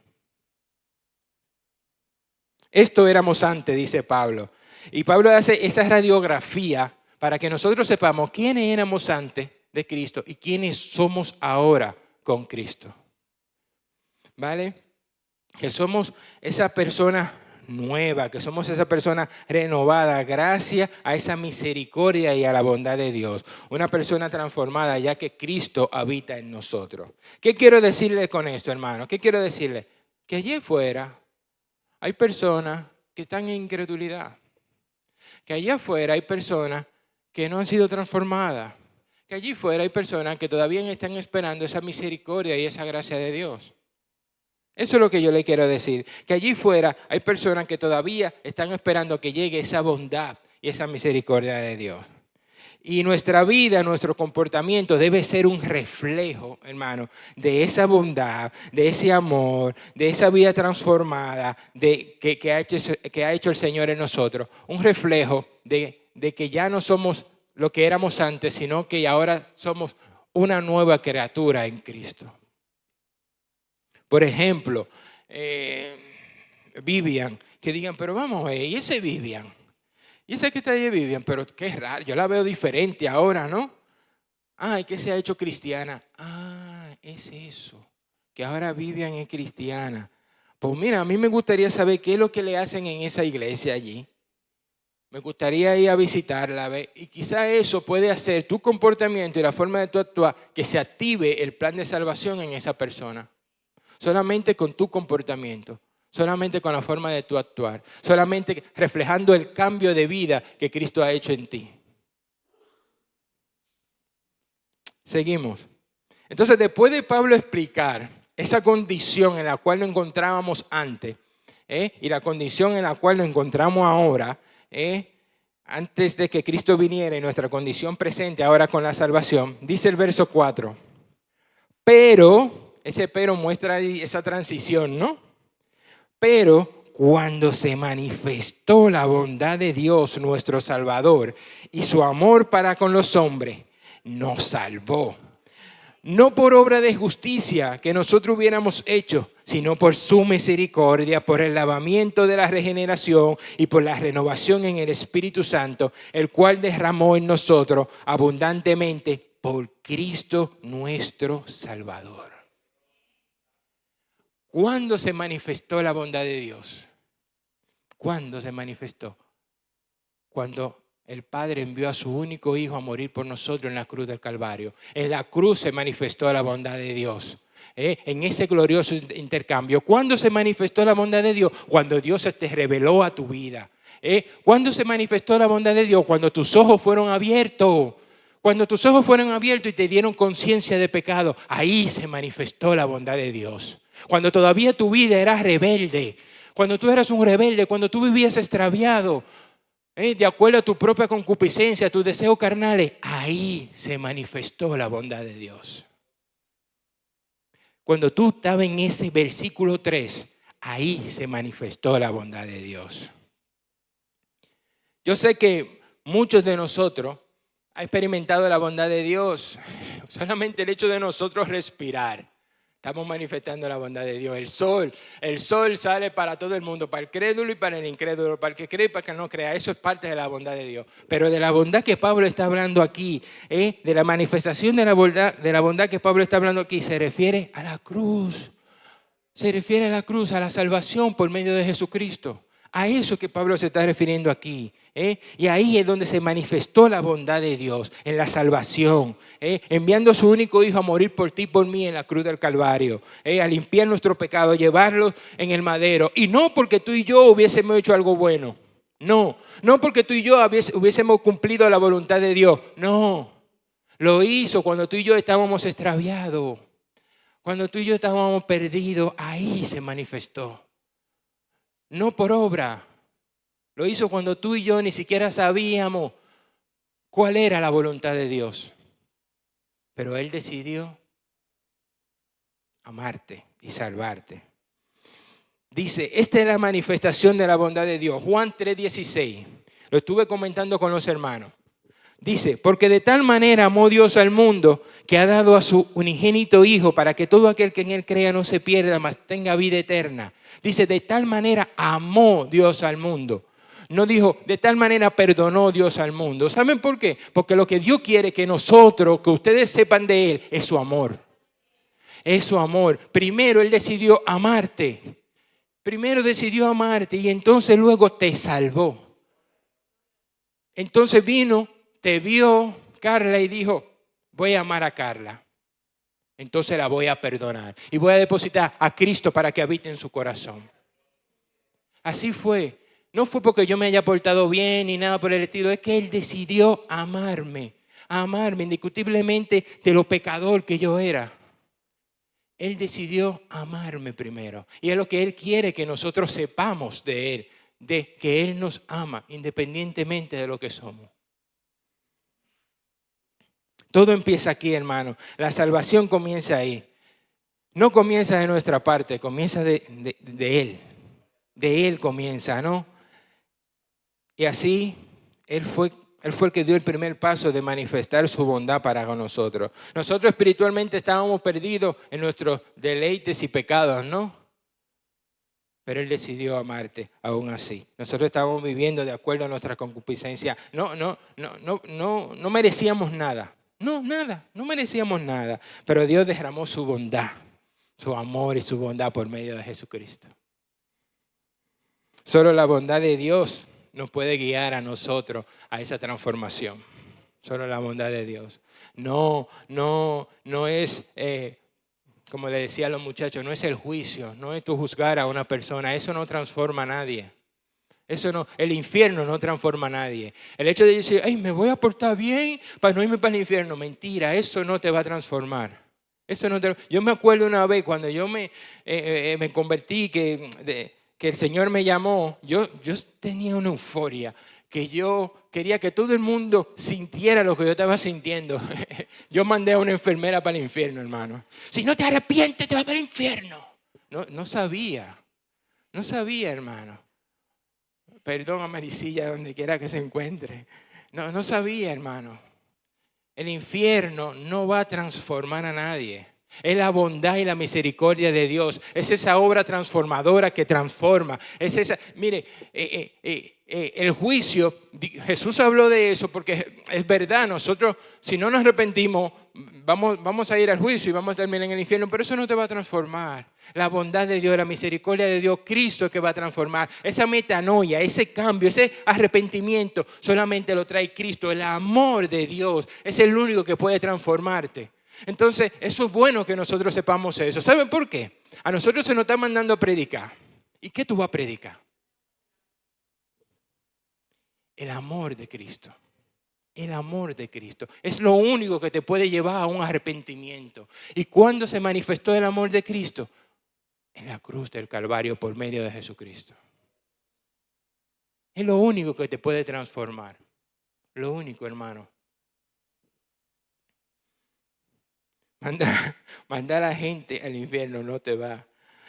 Esto éramos antes, dice Pablo. Y Pablo hace esa radiografía para que nosotros sepamos quiénes éramos antes de Cristo y quiénes somos ahora con Cristo. ¿Vale? Que somos esa persona nueva, que somos esa persona renovada gracias a esa misericordia y a la bondad de Dios. Una persona transformada ya que Cristo habita en nosotros. ¿Qué quiero decirle con esto, hermano? ¿Qué quiero decirle? Que allí afuera hay personas que están en incredulidad. Que allá afuera hay personas que no han sido transformadas. Que allí afuera hay personas que todavía están esperando esa misericordia y esa gracia de Dios. Eso es lo que yo le quiero decir. Que allí fuera hay personas que todavía están esperando que llegue esa bondad y esa misericordia de Dios. Y nuestra vida, nuestro comportamiento debe ser un reflejo, hermano, de esa bondad, de ese amor, de esa vida transformada que ha hecho el Señor en nosotros. Un reflejo de que ya no somos lo que éramos antes, sino que ahora somos una nueva criatura en Cristo. Por ejemplo, Vivian, que digan, pero vamos a ver, ¿y ese Vivian? ¿Y esa que está ahí Vivian? Pero qué raro, yo la veo diferente ahora, ¿no? Ay, que se ha hecho cristiana. Ah, es eso, que ahora Vivian es cristiana. Pues mira, a mí me gustaría saber qué es lo que le hacen en esa iglesia allí. Me gustaría ir a visitarla, ¿ve? Y quizá eso puede hacer tu comportamiento y la forma de tu actuar que se active el plan de salvación en esa persona. Solamente con tu comportamiento, solamente con la forma de tu actuar, solamente reflejando el cambio de vida que Cristo ha hecho en ti. Seguimos. Entonces, después de Pablo explicar esa condición en la cual nos encontrábamos antes y la condición en la cual nos encontramos ahora, antes de que Cristo viniera y nuestra condición presente ahora con la salvación, dice el verso 4, pero... Ese pero muestra ahí esa transición, ¿no? Pero cuando se manifestó la bondad de Dios, nuestro Salvador, y su amor para con los hombres, nos salvó. No por obra de justicia que nosotros hubiéramos hecho, sino por su misericordia, por el lavamiento de la regeneración y por la renovación en el Espíritu Santo, el cual derramó en nosotros abundantemente por Cristo nuestro Salvador. ¿Cuándo se manifestó la bondad de Dios? ¿Cuándo se manifestó? Cuando el Padre envió a su único Hijo a morir por nosotros en la cruz del Calvario. En la cruz se manifestó la bondad de Dios. En ese glorioso intercambio. ¿Cuándo se manifestó la bondad de Dios? Cuando Dios se te reveló a tu vida. ¿Cuándo se manifestó la bondad de Dios? Cuando tus ojos fueron abiertos. Cuando tus ojos fueron abiertos y te dieron conciencia de pecado. Ahí se manifestó la bondad de Dios. Cuando todavía tu vida era rebelde, cuando tú eras un rebelde, cuando tú vivías extraviado, de acuerdo a tu propia concupiscencia, a tus deseos carnales, ahí se manifestó la bondad de Dios. Cuando tú estabas en ese versículo 3, ahí se manifestó la bondad de Dios. Yo sé que muchos de nosotros han experimentado la bondad de Dios. Solamente el hecho de nosotros respirar. Estamos manifestando la bondad de Dios. El sol sale para todo el mundo, para el crédulo y para el incrédulo, para el que cree y para el que no crea. Eso es parte de la bondad de Dios. Pero de la bondad que Pablo está hablando aquí, de la manifestación de la bondad que Pablo está hablando aquí, se refiere a la cruz. Se refiere a la cruz, a la salvación por medio de Jesucristo. A eso que Pablo se está refiriendo aquí. Y ahí es donde se manifestó la bondad de Dios, en la salvación, enviando a su único Hijo a morir por ti y por mí en la cruz del Calvario, a limpiar nuestro pecado, llevarlo en el madero. Y no porque tú y yo hubiésemos hecho algo bueno, no porque tú y yo hubiésemos cumplido la voluntad de Dios, no. Lo hizo cuando tú y yo estábamos extraviados, cuando tú y yo estábamos perdidos, ahí se manifestó. No por obra. Lo hizo cuando tú y yo ni siquiera sabíamos cuál era la voluntad de Dios. Pero Él decidió amarte y salvarte. Dice, esta es la manifestación de la bondad de Dios. Juan 3:16. Lo estuve comentando con los hermanos. Dice, porque de tal manera amó Dios al mundo que ha dado a su unigénito Hijo para que todo aquel que en Él crea no se pierda, mas tenga vida eterna. Dice, de tal manera amó Dios al mundo. No dijo, de tal manera perdonó Dios al mundo. ¿Saben por qué? Porque lo que Dios quiere que nosotros, que ustedes sepan de Él, es su amor. Es su amor. Primero Él decidió amarte. Primero decidió amarte y entonces luego te salvó. Entonces vino, te vio Carla y dijo, voy a amar a Carla. Entonces la voy a perdonar y voy a depositar a Cristo para que habite en su corazón. Así fue. No fue porque yo me haya portado bien ni nada por el estilo. Es que Él decidió amarme indiscutiblemente de lo pecador que yo era. Él decidió amarme primero. Y es lo que Él quiere que nosotros sepamos de Él. De que Él nos ama independientemente de lo que somos. Todo empieza aquí, hermano. La salvación comienza ahí. No comienza de nuestra parte, comienza de Él. De Él comienza, ¿no? Y así Él fue el que dio el primer paso de manifestar su bondad para con nosotros. Nosotros espiritualmente estábamos perdidos en nuestros deleites y pecados, ¿no? Pero Él decidió amarte aún así. Nosotros estábamos viviendo de acuerdo a nuestra concupiscencia. No merecíamos nada. No merecíamos nada. Pero Dios derramó su bondad, su amor y su bondad por medio de Jesucristo. Solo la bondad de Dios nos puede guiar a nosotros a esa transformación. Solo la bondad de Dios. No es, como le decía a los muchachos, no es el juicio, no es tú juzgar a una persona. Eso no transforma a nadie. El infierno no transforma a nadie. El hecho de decir, ay, me voy a portar bien para no irme para el infierno. Mentira, eso no te va a transformar. Yo me acuerdo una vez cuando yo me convertí, que el Señor me llamó, yo tenía una euforia, que yo quería que todo el mundo sintiera lo que yo estaba sintiendo. Yo mandé a una enfermera para el infierno, hermano. Si no te arrepientes, te vas para el infierno. No sabía, hermano. Perdón a Maricilla, donde quiera que se encuentre. No sabía, hermano. El infierno no va a transformar a nadie. Es la bondad y la misericordia de Dios. Es esa obra transformadora que transforma. Es esa, mire, el juicio, Jesús habló de eso porque es verdad. Nosotros, si no nos arrepentimos, vamos a ir al juicio y vamos a terminar en el infierno. Pero eso no te va a transformar. La bondad de Dios, la misericordia de Dios, Cristo es que va a transformar. Esa metanoia, ese cambio, ese arrepentimiento, solamente lo trae Cristo. El amor de Dios es el único que puede transformarte. Entonces, eso es bueno que nosotros sepamos eso. ¿Saben por qué? A nosotros se nos está mandando a predicar. ¿Y qué tú vas a predicar? El amor de Cristo. El amor de Cristo. Es lo único que te puede llevar a un arrepentimiento. ¿Y cuándo se manifestó el amor de Cristo? En la cruz del Calvario por medio de Jesucristo. Es lo único que te puede transformar. Lo único, hermano. Mandar a la gente al infierno no te va.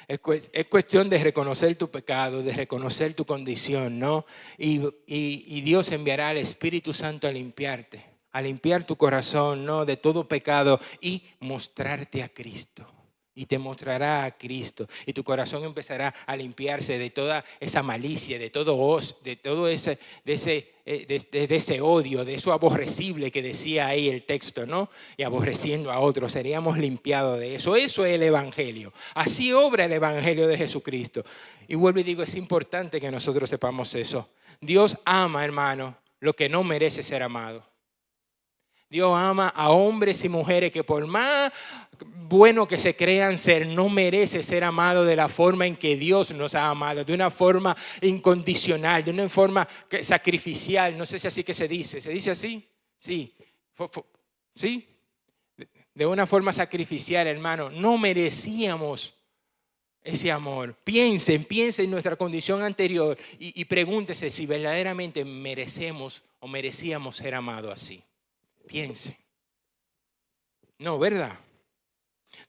Es cuestión de reconocer tu pecado, de reconocer tu condición, ¿no? Y Dios enviará al Espíritu Santo a limpiarte, a limpiar tu corazón, ¿no? De todo pecado y mostrarte a Cristo. Y te mostrará a Cristo. Y tu corazón empezará a limpiarse de toda esa malicia, de todo ese odio, de eso aborrecible que decía ahí el texto, ¿no? Y aborreciendo a otros, seríamos limpiados de eso. Eso es el Evangelio. Así obra el Evangelio de Jesucristo. Y vuelvo y digo, es importante que nosotros sepamos eso. Dios ama, hermano, lo que no merece ser amado. Dios ama a hombres y mujeres que por más bueno que se crean ser, no merece ser amado de la forma en que Dios nos ha amado, de una forma incondicional, de una forma sacrificial. No sé si así que se dice. ¿Se dice así? Sí. ¿Sí? De una forma sacrificial, hermano. No merecíamos ese amor. Piensen en nuestra condición anterior y pregúntese si verdaderamente merecemos o merecíamos ser amados así. Piense. No, ¿verdad?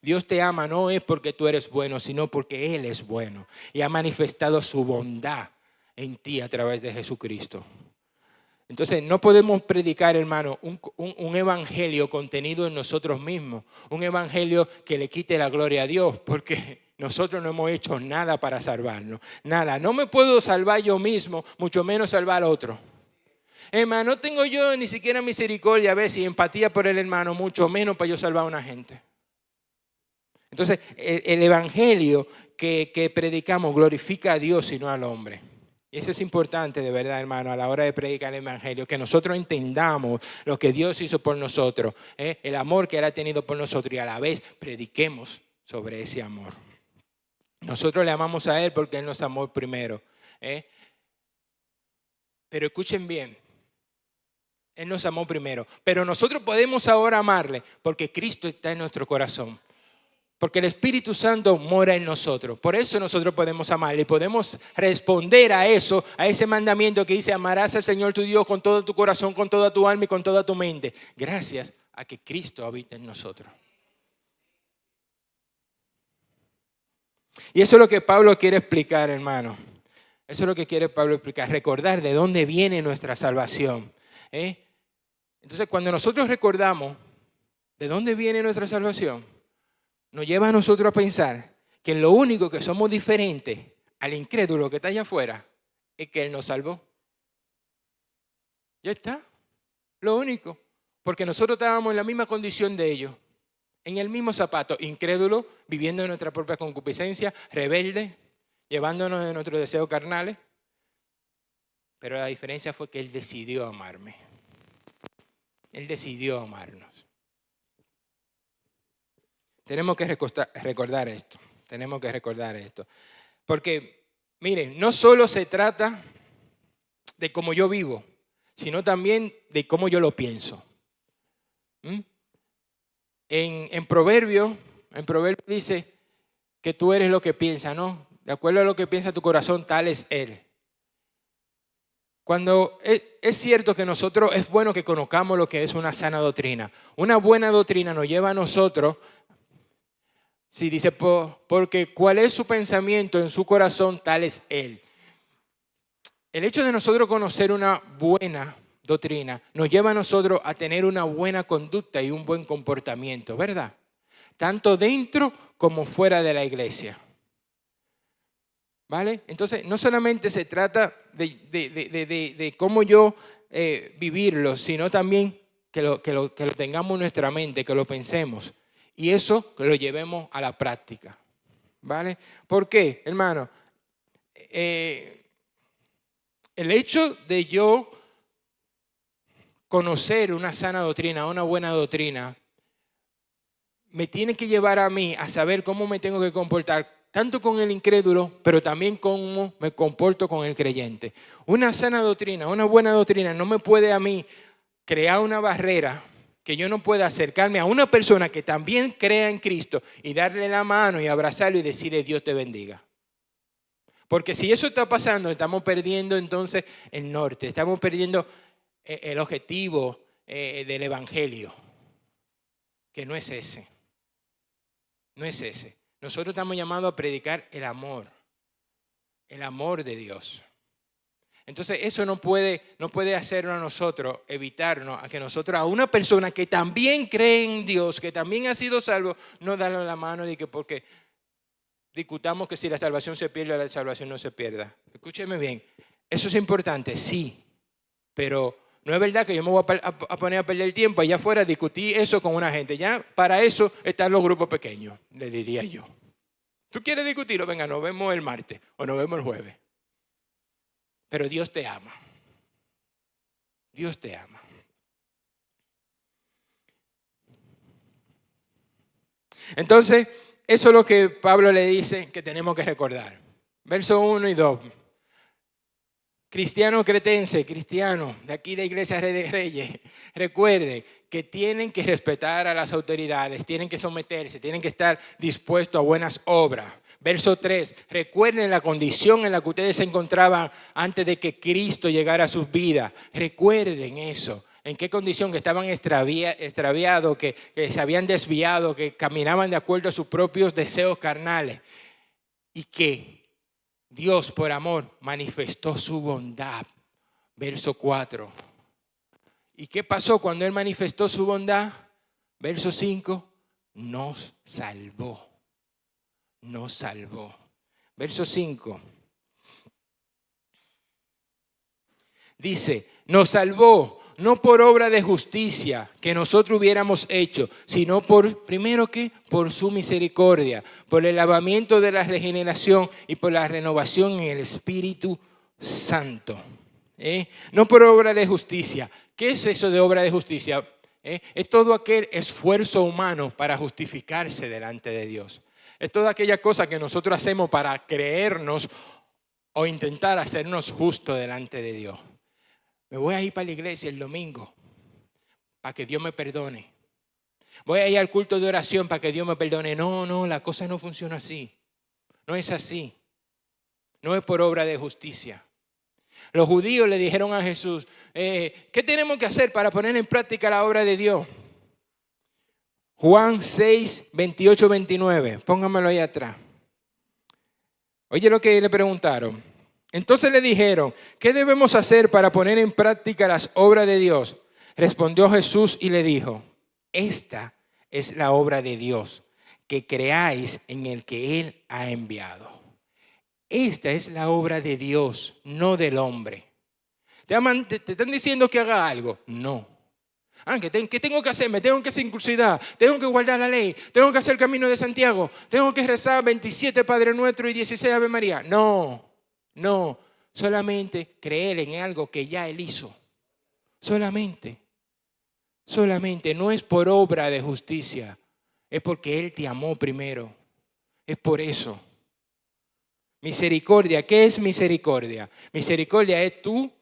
Dios te ama no es porque tú eres bueno, sino porque Él es bueno. Y ha manifestado su bondad en ti a través de Jesucristo. Entonces no podemos predicar, hermano, un evangelio contenido en nosotros mismos. Un evangelio que le quite la gloria a Dios, porque nosotros no hemos hecho nada para salvarnos. Nada. No me puedo salvar yo mismo, mucho menos salvar a otro. Hermano, no tengo yo ni siquiera misericordia, a veces, y empatía por el hermano, mucho menos para yo salvar a una gente. Entonces, el evangelio que predicamos glorifica a Dios y no al hombre. Y eso es importante de verdad, hermano, a la hora de predicar el evangelio, que nosotros entendamos lo que Dios hizo por nosotros, el amor que Él ha tenido por nosotros y a la vez prediquemos sobre ese amor. Nosotros le amamos a Él porque Él nos amó primero. Pero escuchen bien, Él nos amó primero. Pero nosotros podemos ahora amarle porque Cristo está en nuestro corazón. Porque el Espíritu Santo mora en nosotros. Por eso nosotros podemos amarle y podemos responder a eso, a ese mandamiento que dice: amarás al Señor tu Dios con todo tu corazón, con toda tu alma y con toda tu mente. Gracias a que Cristo habita en nosotros. Y eso es lo que Pablo quiere explicar, hermano. Eso es lo que quiere Pablo explicar. Recordar de dónde viene nuestra salvación. Entonces, cuando nosotros recordamos de dónde viene nuestra salvación, nos lleva a nosotros a pensar que lo único que somos diferentes al incrédulo que está allá afuera es que Él nos salvó. Ya está. Lo único. Porque nosotros estábamos en la misma condición de ellos. En el mismo zapato. Incrédulo, viviendo en nuestra propia concupiscencia, rebelde, llevándonos de nuestros deseos carnales. Pero la diferencia fue que Él decidió amarme. Él decidió amarnos. Tenemos que recordar esto. Tenemos que recordar esto. Porque, miren, no solo se trata de cómo yo vivo, sino también de cómo yo lo pienso. En Proverbio dice que tú eres lo que piensas, ¿no? De acuerdo a lo que piensa tu corazón, tal es Él. Cuando es cierto que nosotros es bueno que conozcamos lo que es una sana doctrina. Una buena doctrina nos lleva a nosotros. Si dice, porque cuál es su pensamiento en su corazón, tal es Él. El hecho de nosotros conocer una buena doctrina nos lleva a nosotros a tener una buena conducta y un buen comportamiento, ¿verdad? Tanto dentro como fuera de la iglesia. ¿Vale? Entonces, no solamente se trata de cómo yo vivirlo, sino también que lo tengamos en nuestra mente, que lo pensemos. Y eso que lo llevemos a la práctica. ¿Vale? ¿Por qué, hermano? El hecho de yo conocer una sana doctrina, una buena doctrina, me tiene que llevar a mí a saber cómo me tengo que comportar, tanto con el incrédulo, pero también cómo me comporto con el creyente. Una sana doctrina, una buena doctrina no me puede a mí crear una barrera que yo no pueda acercarme a una persona que también crea en Cristo y darle la mano y abrazarlo y decirle: Dios te bendiga. Porque si eso está pasando, estamos perdiendo entonces el norte, estamos perdiendo el objetivo del evangelio, que no es ese. No es ese. Nosotros estamos llamados a predicar el amor de Dios. Entonces eso no puede hacernos a nosotros, evitarnos a una persona que también cree en Dios, que también ha sido salvo, no darle la mano y que porque discutamos que si la salvación se pierde o la salvación no se pierda. Escúcheme bien, eso es importante, sí, pero no es verdad que yo me voy a poner a perder el tiempo allá afuera a discutir eso con una gente. Ya para eso están los grupos pequeños, le diría yo. ¿Tú quieres discutirlo? Venga, nos vemos el martes o nos vemos el jueves. Pero Dios te ama. Dios te ama. Entonces, eso es lo que Pablo le dice que tenemos que recordar. Versos 1 y 2. Cristiano cretense, cristiano de aquí de Iglesia Rey de Reyes, recuerde que tienen que respetar a las autoridades, tienen que someterse, tienen que estar dispuestos a buenas obras. Verso 3, recuerden la condición en la que ustedes se encontraban antes de que Cristo llegara a sus vidas. Recuerden eso, en qué condición, que estaban extraviados, que se habían desviado, que caminaban de acuerdo a sus propios deseos carnales y que Dios, por amor, manifestó su bondad. Verso 4. ¿Y qué pasó cuando Él manifestó su bondad? Verso 5. Nos salvó. Nos salvó. Verso 5. Dice, nos salvó, no por obra de justicia que nosotros hubiéramos hecho, sino primero que por su misericordia, por el lavamiento de la regeneración y por la renovación en el Espíritu Santo. No por obra de justicia. ¿Qué es eso de obra de justicia? Es todo aquel esfuerzo humano para justificarse delante de Dios. Es toda aquella cosa que nosotros hacemos para creernos o intentar hacernos justos delante de Dios. Me voy a ir para la iglesia el domingo para que Dios me perdone. Voy a ir al culto de oración para que Dios me perdone. No, la cosa no funciona así. No es así. No es por obra de justicia. Los judíos le dijeron a Jesús, ¿qué tenemos que hacer para poner en práctica la obra de Dios? Juan 6, 28, 29. Póngamelo ahí atrás. Oye lo que le preguntaron. Entonces le dijeron, ¿qué debemos hacer para poner en práctica las obras de Dios? Respondió Jesús y le dijo, esta es la obra de Dios, que creáis en el que Él ha enviado. Esta es la obra de Dios, no del hombre. ¿Te están diciendo que haga algo? No. ¿Qué tengo que hacer? Me tengo que circuncidar, tengo que guardar la ley, tengo que hacer el camino de Santiago, tengo que rezar 27 Padre Nuestro y 16 Ave María. No, solamente creer en algo que ya Él hizo. Solamente, no es por obra de justicia, es porque Él te amó primero. Es por eso. Misericordia, ¿qué es misericordia? Misericordia es tú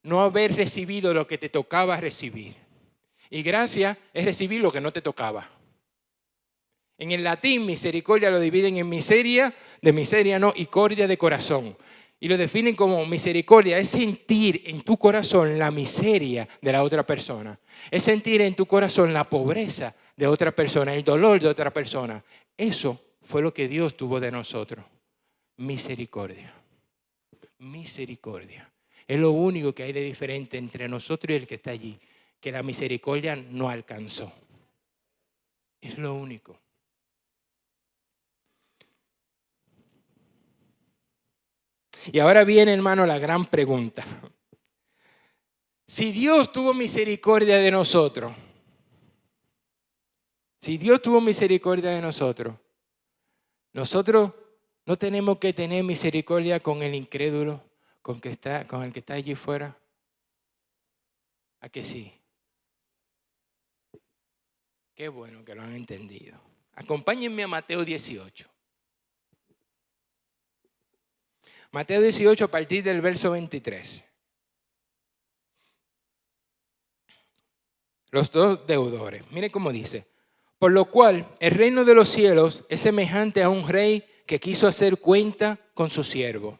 no haber recibido lo que te tocaba recibir. Y gracia es recibir lo que no te tocaba. En el latín, misericordia lo dividen en miseria, y cordia de corazón. Y lo definen como misericordia, es sentir en tu corazón la miseria de la otra persona. Es sentir en tu corazón la pobreza de otra persona, el dolor de otra persona. Eso fue lo que Dios tuvo de nosotros. Misericordia. Misericordia. Es lo único que hay de diferente entre nosotros y el que está allí. Que la misericordia no alcanzó. Es lo único. Y ahora viene, hermano, la gran pregunta. Si Dios tuvo misericordia de nosotros, nosotros no tenemos que tener misericordia con el incrédulo, con el que está allí fuera. ¿A que sí? Qué bueno que lo han entendido. Acompáñenme a Mateo 18. Mateo 18 a partir del verso 23. Los dos deudores. Miren cómo dice. Por lo cual el reino de los cielos es semejante a un rey que quiso hacer cuenta con su siervo.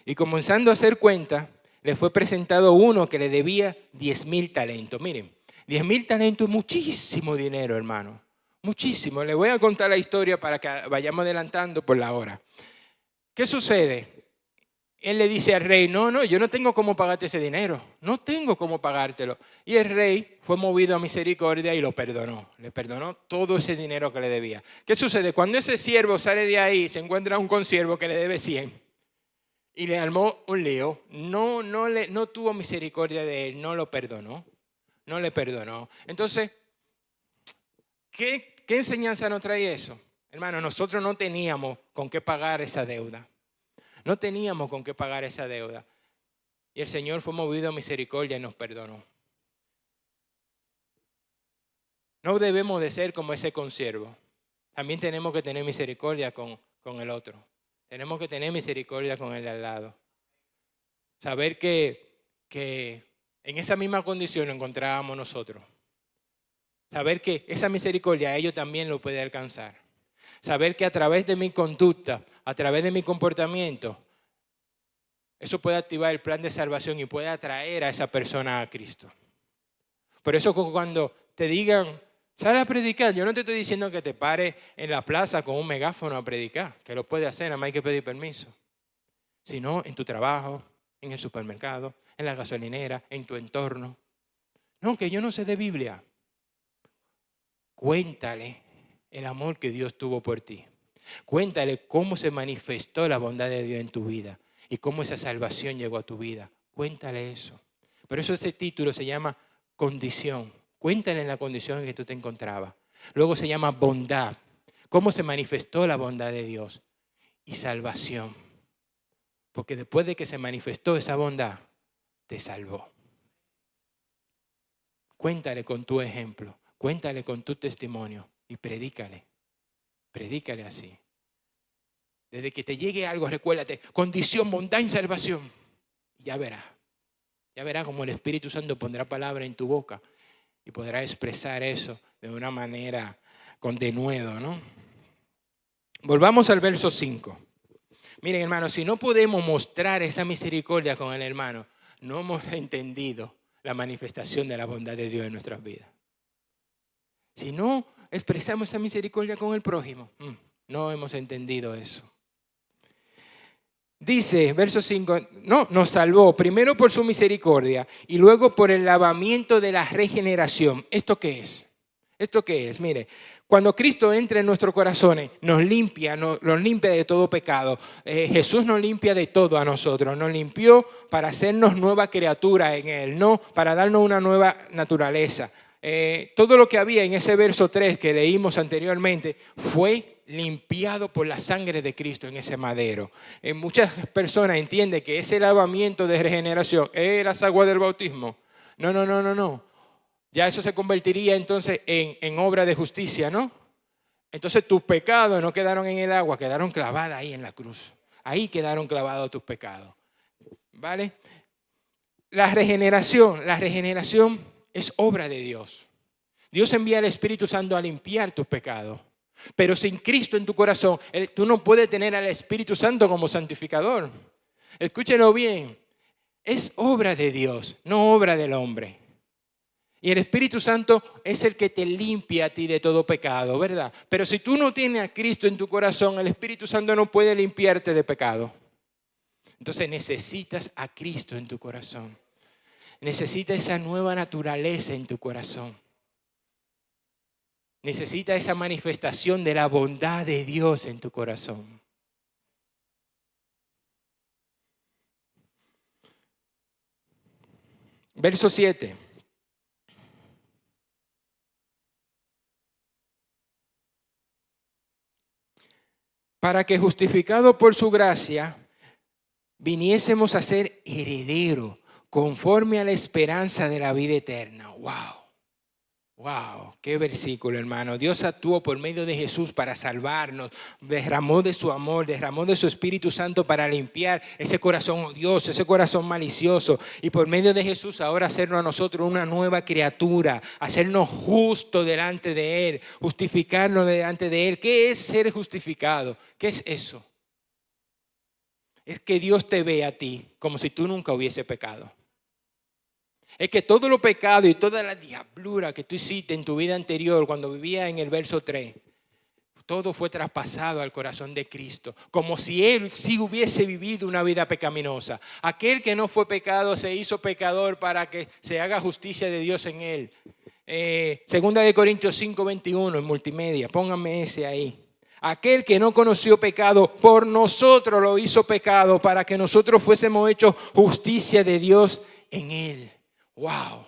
Y comenzando a hacer cuenta, le fue presentado uno que le debía 10,000 talentos. Miren, 10,000 talentos es muchísimo dinero, hermano. Muchísimo. Le voy a contar la historia para que vayamos adelantando por la hora. ¿Qué sucede? Él le dice al rey, no, yo no tengo cómo pagarte ese dinero. No tengo cómo pagártelo. Y el rey fue movido a misericordia y lo perdonó. Le perdonó todo ese dinero que le debía. ¿Qué sucede? Cuando ese siervo sale de ahí, se encuentra un consiervo que le debe 100. Y le armó un lío. No tuvo misericordia de él, no lo perdonó. No le perdonó. Entonces, ¿qué enseñanza nos trae eso? Hermano, nosotros no teníamos con qué pagar esa deuda. No teníamos con qué pagar esa deuda. Y el Señor fue movido a misericordia y nos perdonó. No debemos de ser como ese consiervo. También tenemos que tener misericordia con el otro. Tenemos que tener misericordia con el de al lado. Saber que en esa misma condición nos encontrábamos nosotros. Saber que esa misericordia a ellos también lo puede alcanzar. Saber que a través de mi conducta, a través de mi comportamiento, eso puede activar el plan de salvación y puede atraer a esa persona a Cristo. Por eso cuando te digan, sal a predicar, yo no te estoy diciendo que te pares en la plaza con un megáfono a predicar, que lo puedes hacer, nada más hay que pedir permiso. Sino en tu trabajo, en el supermercado, en la gasolinera, en tu entorno. No, que yo no sé de Biblia. Cuéntale el amor que Dios tuvo por ti. Cuéntale cómo se manifestó la bondad de Dios en tu vida y cómo esa salvación llegó a tu vida. Cuéntale eso. Por eso ese título se llama condición. Cuéntale en la condición en que tú te encontrabas. Luego se llama bondad. ¿Cómo se manifestó la bondad de Dios? Y salvación. Porque después de que se manifestó esa bondad, te salvó. Cuéntale con tu ejemplo. Cuéntale con tu testimonio. Y predícale. Predícale así. Desde que te llegue algo, recuérdate. Condición, bondad y salvación. Ya verás. Ya verás cómo el Espíritu Santo pondrá palabra en tu boca. Y podrá expresar eso de una manera con denuedo, ¿no? Volvamos al verso 5. Miren, hermanos, si no podemos mostrar esa misericordia con el hermano, no hemos entendido la manifestación de la bondad de Dios en nuestras vidas. Si no expresamos esa misericordia con el prójimo, no hemos entendido eso. Dice, verso 5, no, nos salvó primero por su misericordia y luego por el lavamiento de la regeneración. ¿Esto qué es? ¿Esto qué es? Mire, cuando Cristo entra en nuestros corazones, nos limpia de todo pecado. Jesús nos limpia de todo a nosotros. Nos limpió para hacernos nueva criatura en Él, no para darnos una nueva naturaleza. Todo lo que había en ese verso 3 que leímos anteriormente fue limpiado por la sangre de Cristo en ese madero. Muchas personas entienden que ese lavamiento de regeneración es las aguas del bautismo. No. Ya eso se convertiría entonces en obra de justicia, ¿no? Entonces tus pecados no quedaron en el agua, quedaron clavados ahí en la cruz. Ahí quedaron clavados tus pecados. ¿Vale? La regeneración es obra de Dios. Dios envía al Espíritu Santo a limpiar tus pecados. Pero sin Cristo en tu corazón, tú no puedes tener al Espíritu Santo como santificador. Escúchenlo bien. Es obra de Dios, no obra del hombre. Y el Espíritu Santo es el que te limpia a ti de todo pecado, ¿verdad? Pero si tú no tienes a Cristo en tu corazón, el Espíritu Santo no puede limpiarte de pecado. Entonces necesitas a Cristo en tu corazón. Necesitas esa nueva naturaleza en tu corazón. Necesitas esa manifestación de la bondad de Dios en tu corazón. Verso 7. Para que justificado por su gracia, viniésemos a ser herederos conforme a la esperanza de la vida eterna. Wow, qué versículo, hermano. Dios actuó por medio de Jesús para salvarnos, derramó de su amor, derramó de su Espíritu Santo para limpiar ese corazón odioso, ese corazón malicioso. Y por medio de Jesús ahora hacernos a nosotros una nueva criatura, hacernos justos delante de Él, justificarnos delante de Él. ¿Qué es ser justificado? ¿Qué es eso? Es que Dios te ve a ti como si tú nunca hubiese pecado. Es que todo lo pecado y toda la diablura que tú hiciste en tu vida anterior cuando vivías en el verso 3, todo fue traspasado al corazón de Cristo, como si Él sí hubiese vivido una vida pecaminosa. Aquel que no fue pecado se hizo pecador para que se haga justicia de Dios en Él. Segunda de Corintios 5:21 en multimedia, pónganme ese ahí. Aquel que no conoció pecado, por nosotros lo hizo pecado para que nosotros fuésemos hechos justicia de Dios en Él. Wow,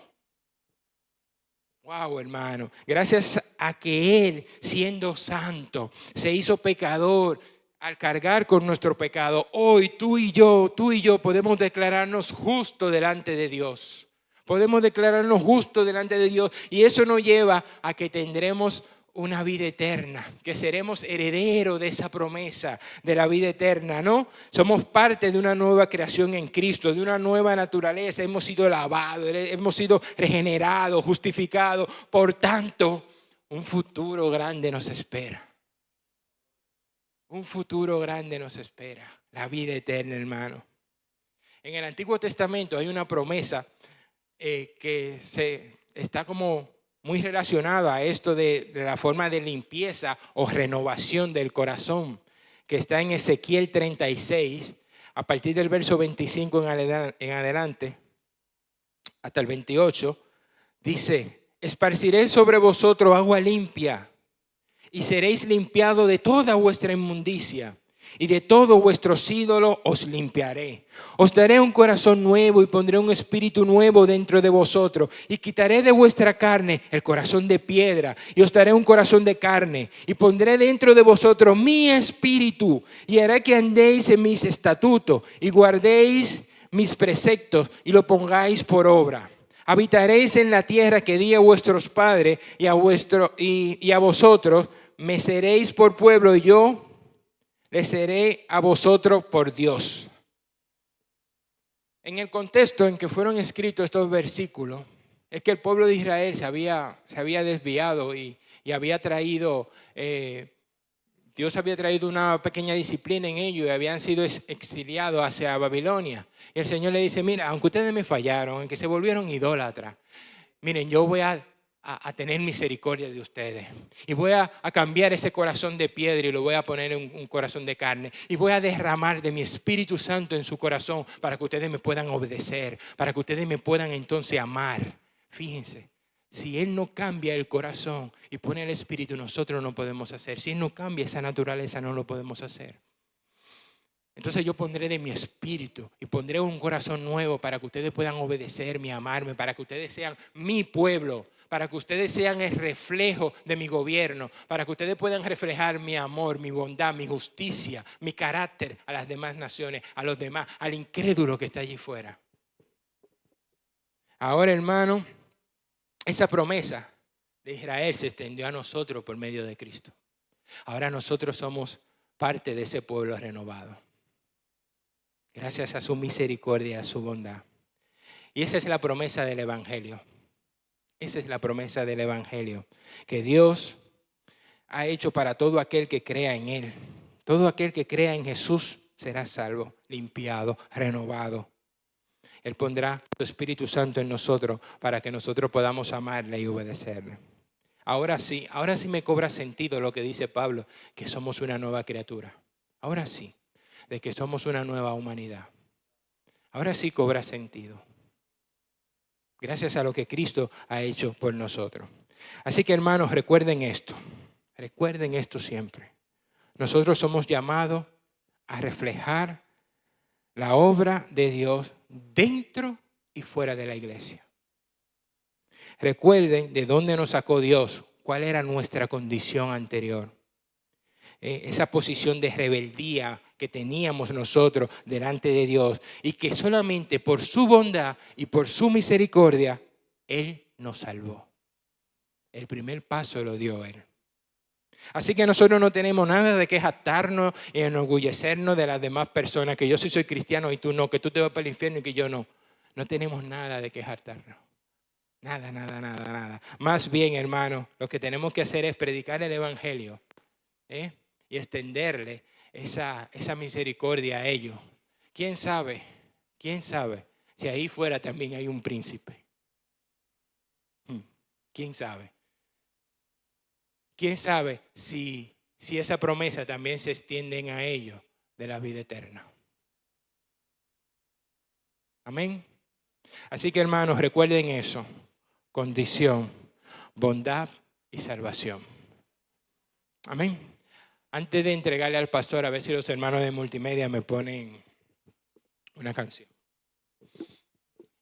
hermano. Gracias a que Él, siendo santo, se hizo pecador al cargar con nuestro pecado. Hoy tú y yo podemos declararnos justos delante de Dios. Podemos declararnos justos delante de Dios. Y eso nos lleva a que tendremos una vida eterna, que seremos herederos de esa promesa de la vida eterna, ¿no? Somos parte de una nueva creación en Cristo, de una nueva naturaleza. Hemos sido lavados, hemos sido regenerados, justificados. Por tanto, un futuro grande nos espera. Un futuro grande nos espera. La vida eterna, hermano. En el Antiguo Testamento hay una promesa que está como muy relacionado a esto de la forma de limpieza o renovación del corazón, que está en Ezequiel 36, a partir del verso 25 en adelante, hasta el 28, dice: esparciré sobre vosotros agua limpia, y seréis limpiados de toda vuestra inmundicia, y de todos vuestros ídolos os limpiaré. Os daré un corazón nuevo y pondré un espíritu nuevo dentro de vosotros. Y quitaré de vuestra carne el corazón de piedra y os daré un corazón de carne. Y pondré dentro de vosotros mi espíritu y haré que andéis en mis estatutos y guardéis mis preceptos y lo pongáis por obra. Habitaréis en la tierra que di a vuestros padres y a vosotros me seréis por pueblo y yo les seré a vosotros por Dios. En el contexto en que fueron escritos estos versículos, es que el pueblo de Israel se había desviado y había traído, Dios había traído una pequeña disciplina en ellos y habían sido exiliados hacia Babilonia. Y el Señor le dice, mira, aunque ustedes me fallaron, aunque se volvieron idólatras, miren, yo voy a tener misericordia de ustedes. Y voy a cambiar ese corazón de piedra y lo voy a poner en un corazón de carne. Y voy a derramar de mi Espíritu Santo en su corazón para que ustedes me puedan obedecer, para que ustedes me puedan entonces amar. Fíjense, si Él no cambia el corazón y pone el Espíritu, nosotros no podemos hacer. Si Él no cambia esa naturaleza, no lo podemos hacer. Entonces yo pondré de mi espíritu y pondré un corazón nuevo para que ustedes puedan obedecerme, amarme, para que ustedes sean mi pueblo, para que ustedes sean el reflejo de mi gobierno, para que ustedes puedan reflejar mi amor, mi bondad, mi justicia, mi carácter a las demás naciones, a los demás, al incrédulo que está allí fuera. Ahora, hermano, esa promesa de Israel se extendió a nosotros por medio de Cristo. Ahora nosotros somos parte de ese pueblo renovado. Gracias a su misericordia, a su bondad. Y esa es la promesa del Evangelio. Esa es la promesa del Evangelio. Que Dios ha hecho para todo aquel que crea en Él. Todo aquel que crea en Jesús será salvo, limpiado, renovado. Él pondrá su Espíritu Santo en nosotros para que nosotros podamos amarle y obedecerle. Ahora sí me cobra sentido lo que dice Pablo, que somos una nueva criatura. Ahora sí. De que somos una nueva humanidad. Ahora sí cobra sentido. Gracias a lo que Cristo ha hecho por nosotros. Así que, hermanos, recuerden esto. Recuerden esto siempre. Nosotros somos llamados a reflejar la obra de Dios dentro y fuera de la iglesia. Recuerden de dónde nos sacó Dios, cuál era nuestra condición anterior. Esa posición de rebeldía que teníamos nosotros delante de Dios y que solamente por su bondad y por su misericordia Él nos salvó. El primer paso lo dio Él. Así que nosotros no tenemos nada de que jactarnos y enorgullecernos de las demás personas, que yo sí soy cristiano y tú no, que tú te vas para el infierno y que yo no. No tenemos nada de que jactarnos. Nada. Más bien, hermano, lo que tenemos que hacer es predicar el Evangelio. Y extenderle esa misericordia a ellos. ¿Quién sabe si ahí fuera también hay un príncipe? ¿Quién sabe? ¿Quién sabe si esa promesa también se extiende a ellos de la vida eterna? Amén. Así que, hermanos, recuerden eso. Condición, bondad y salvación. Amén. Antes de entregarle al pastor, a ver si los hermanos de multimedia me ponen una canción.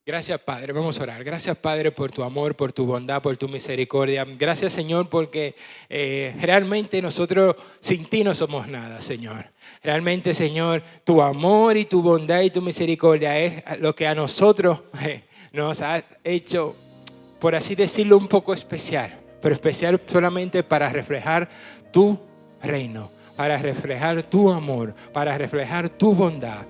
Gracias, Padre. Vamos a orar. Gracias, Padre, por tu amor, por tu bondad, por tu misericordia. Gracias, Señor, porque realmente nosotros sin ti no somos nada, Señor. Realmente, Señor, tu amor y tu bondad y tu misericordia es lo que a nosotros nos ha hecho, por así decirlo, un poco especial. Pero especial solamente para reflejar tu reino, para reflejar tu amor, para reflejar tu bondad,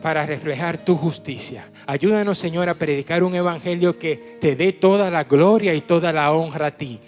para reflejar tu justicia. Ayúdanos, Señor, a predicar un evangelio que te dé toda la gloria y toda la honra a ti.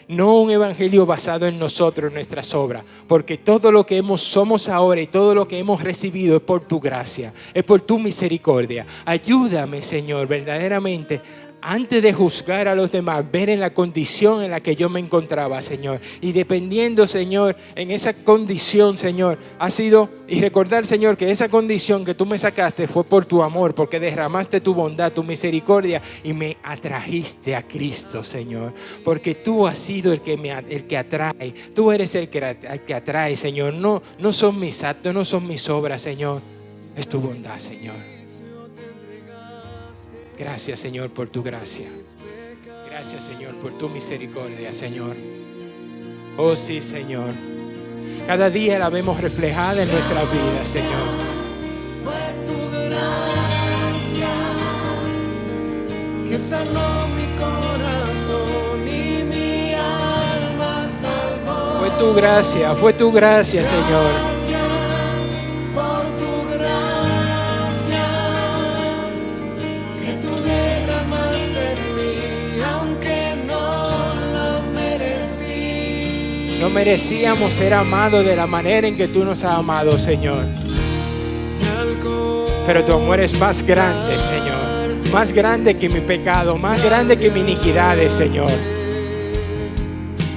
No un evangelio basado en nosotros, en nuestras obras, porque todo lo que somos ahora y todo lo que hemos recibido es por tu gracia, es por tu misericordia. Ayúdame, Señor, verdaderamente antes de juzgar a los demás, ver en la condición en la que yo me encontraba, Señor. Y dependiendo, Señor, en esa condición, Señor, ha sido, y recordar, Señor, que esa condición que tú me sacaste fue por tu amor, porque derramaste tu bondad, tu misericordia y me atrajiste a Cristo, Señor. Porque tú has sido el que atrae, tú eres el que atrae, Señor. No son mis actos, no son mis obras, Señor. Es tu bondad, Señor. Gracias, Señor, por tu gracia. Gracias, Señor, por tu misericordia, Señor. Oh, sí, Señor. Cada día la vemos reflejada en nuestra vida, Señor. Fue tu gracia que sanó mi corazón y mi alma salvó. Fue tu gracia, Señor. Gracias por tu gracia que tú derramaste en mí, aunque no la merecí. No merecíamos ser amados de la manera en que tú nos has amado, Señor. Pero tu amor es más grande, Señor. Más grande que mi pecado, más grande que mi iniquidades, Señor.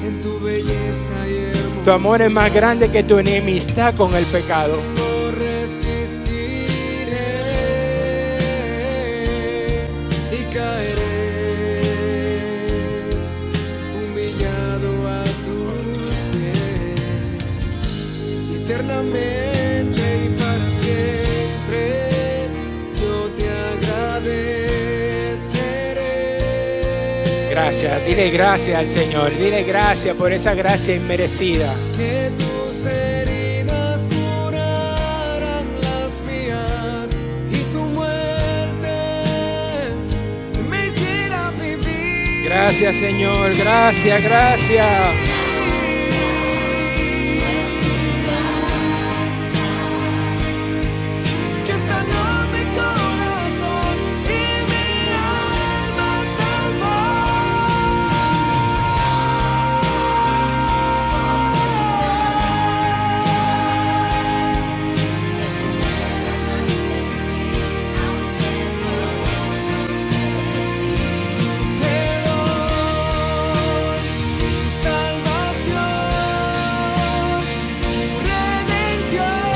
En tu belleza y hermosura Tu amor es más grande que tu enemistad con el pecado. no resistiré y caeré humillado a tus pies. Eternamente y para siempre yo te agradeceré. Gracias, dile gracias al Señor. Dile gracias por esa gracia inmerecida. Que tus heridas curarán las mías y tu muerte me hiciera vivir. Gracias, Señor. Gracias, gracias. Que sanó mi corazón y mi alma perdón, mi salvación, tu redención,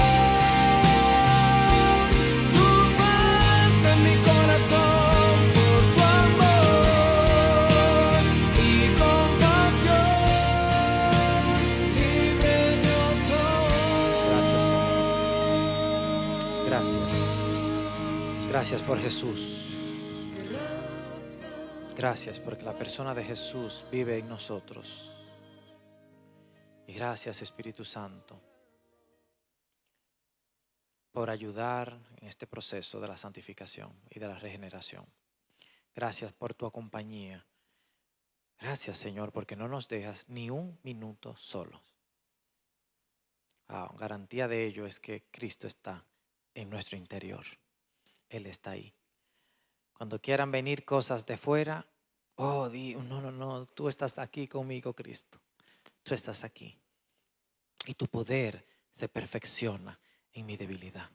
tu paz en mi corazón por tu amor y compasión, libre yo soy. Gracias, Señor. Gracias. Gracias por Jesús. Gracias porque la persona de Jesús vive en nosotros. Y gracias, Espíritu Santo, por ayudar en este proceso de la santificación y de la regeneración. Gracias por tu compañía. Gracias, Señor, porque no nos dejas ni un minuto solos. Garantía de ello es que Cristo está en nuestro interior. Él está ahí. Cuando quieran venir cosas de fuera, no, tú estás aquí conmigo, Cristo. Tú estás aquí. Y tu poder se perfecciona en mi debilidad.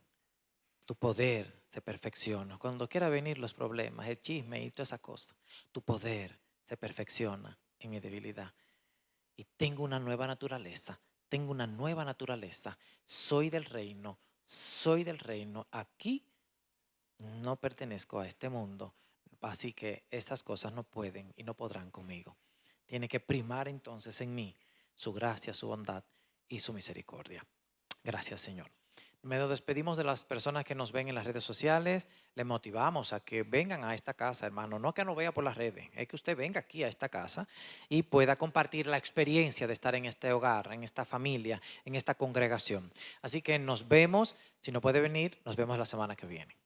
Tu poder se perfecciona. Cuando quiera venir los problemas, el chisme y toda esa cosa, tu poder se perfecciona en mi debilidad. Y tengo una nueva naturaleza. Soy del reino. Aquí no pertenezco a este mundo. Así que estas cosas no pueden y no podrán conmigo. Tiene que primar entonces en mí su gracia, su bondad y su misericordia. Gracias, Señor. Nos despedimos de las personas que nos ven en las redes sociales. Les motivamos a que vengan a esta casa, hermano. No que nos vea por las redes, es que usted venga aquí a esta casa y pueda compartir la experiencia de estar en este hogar, en esta familia, en esta congregación. Así que nos vemos. Si no puede venir, nos vemos la semana que viene.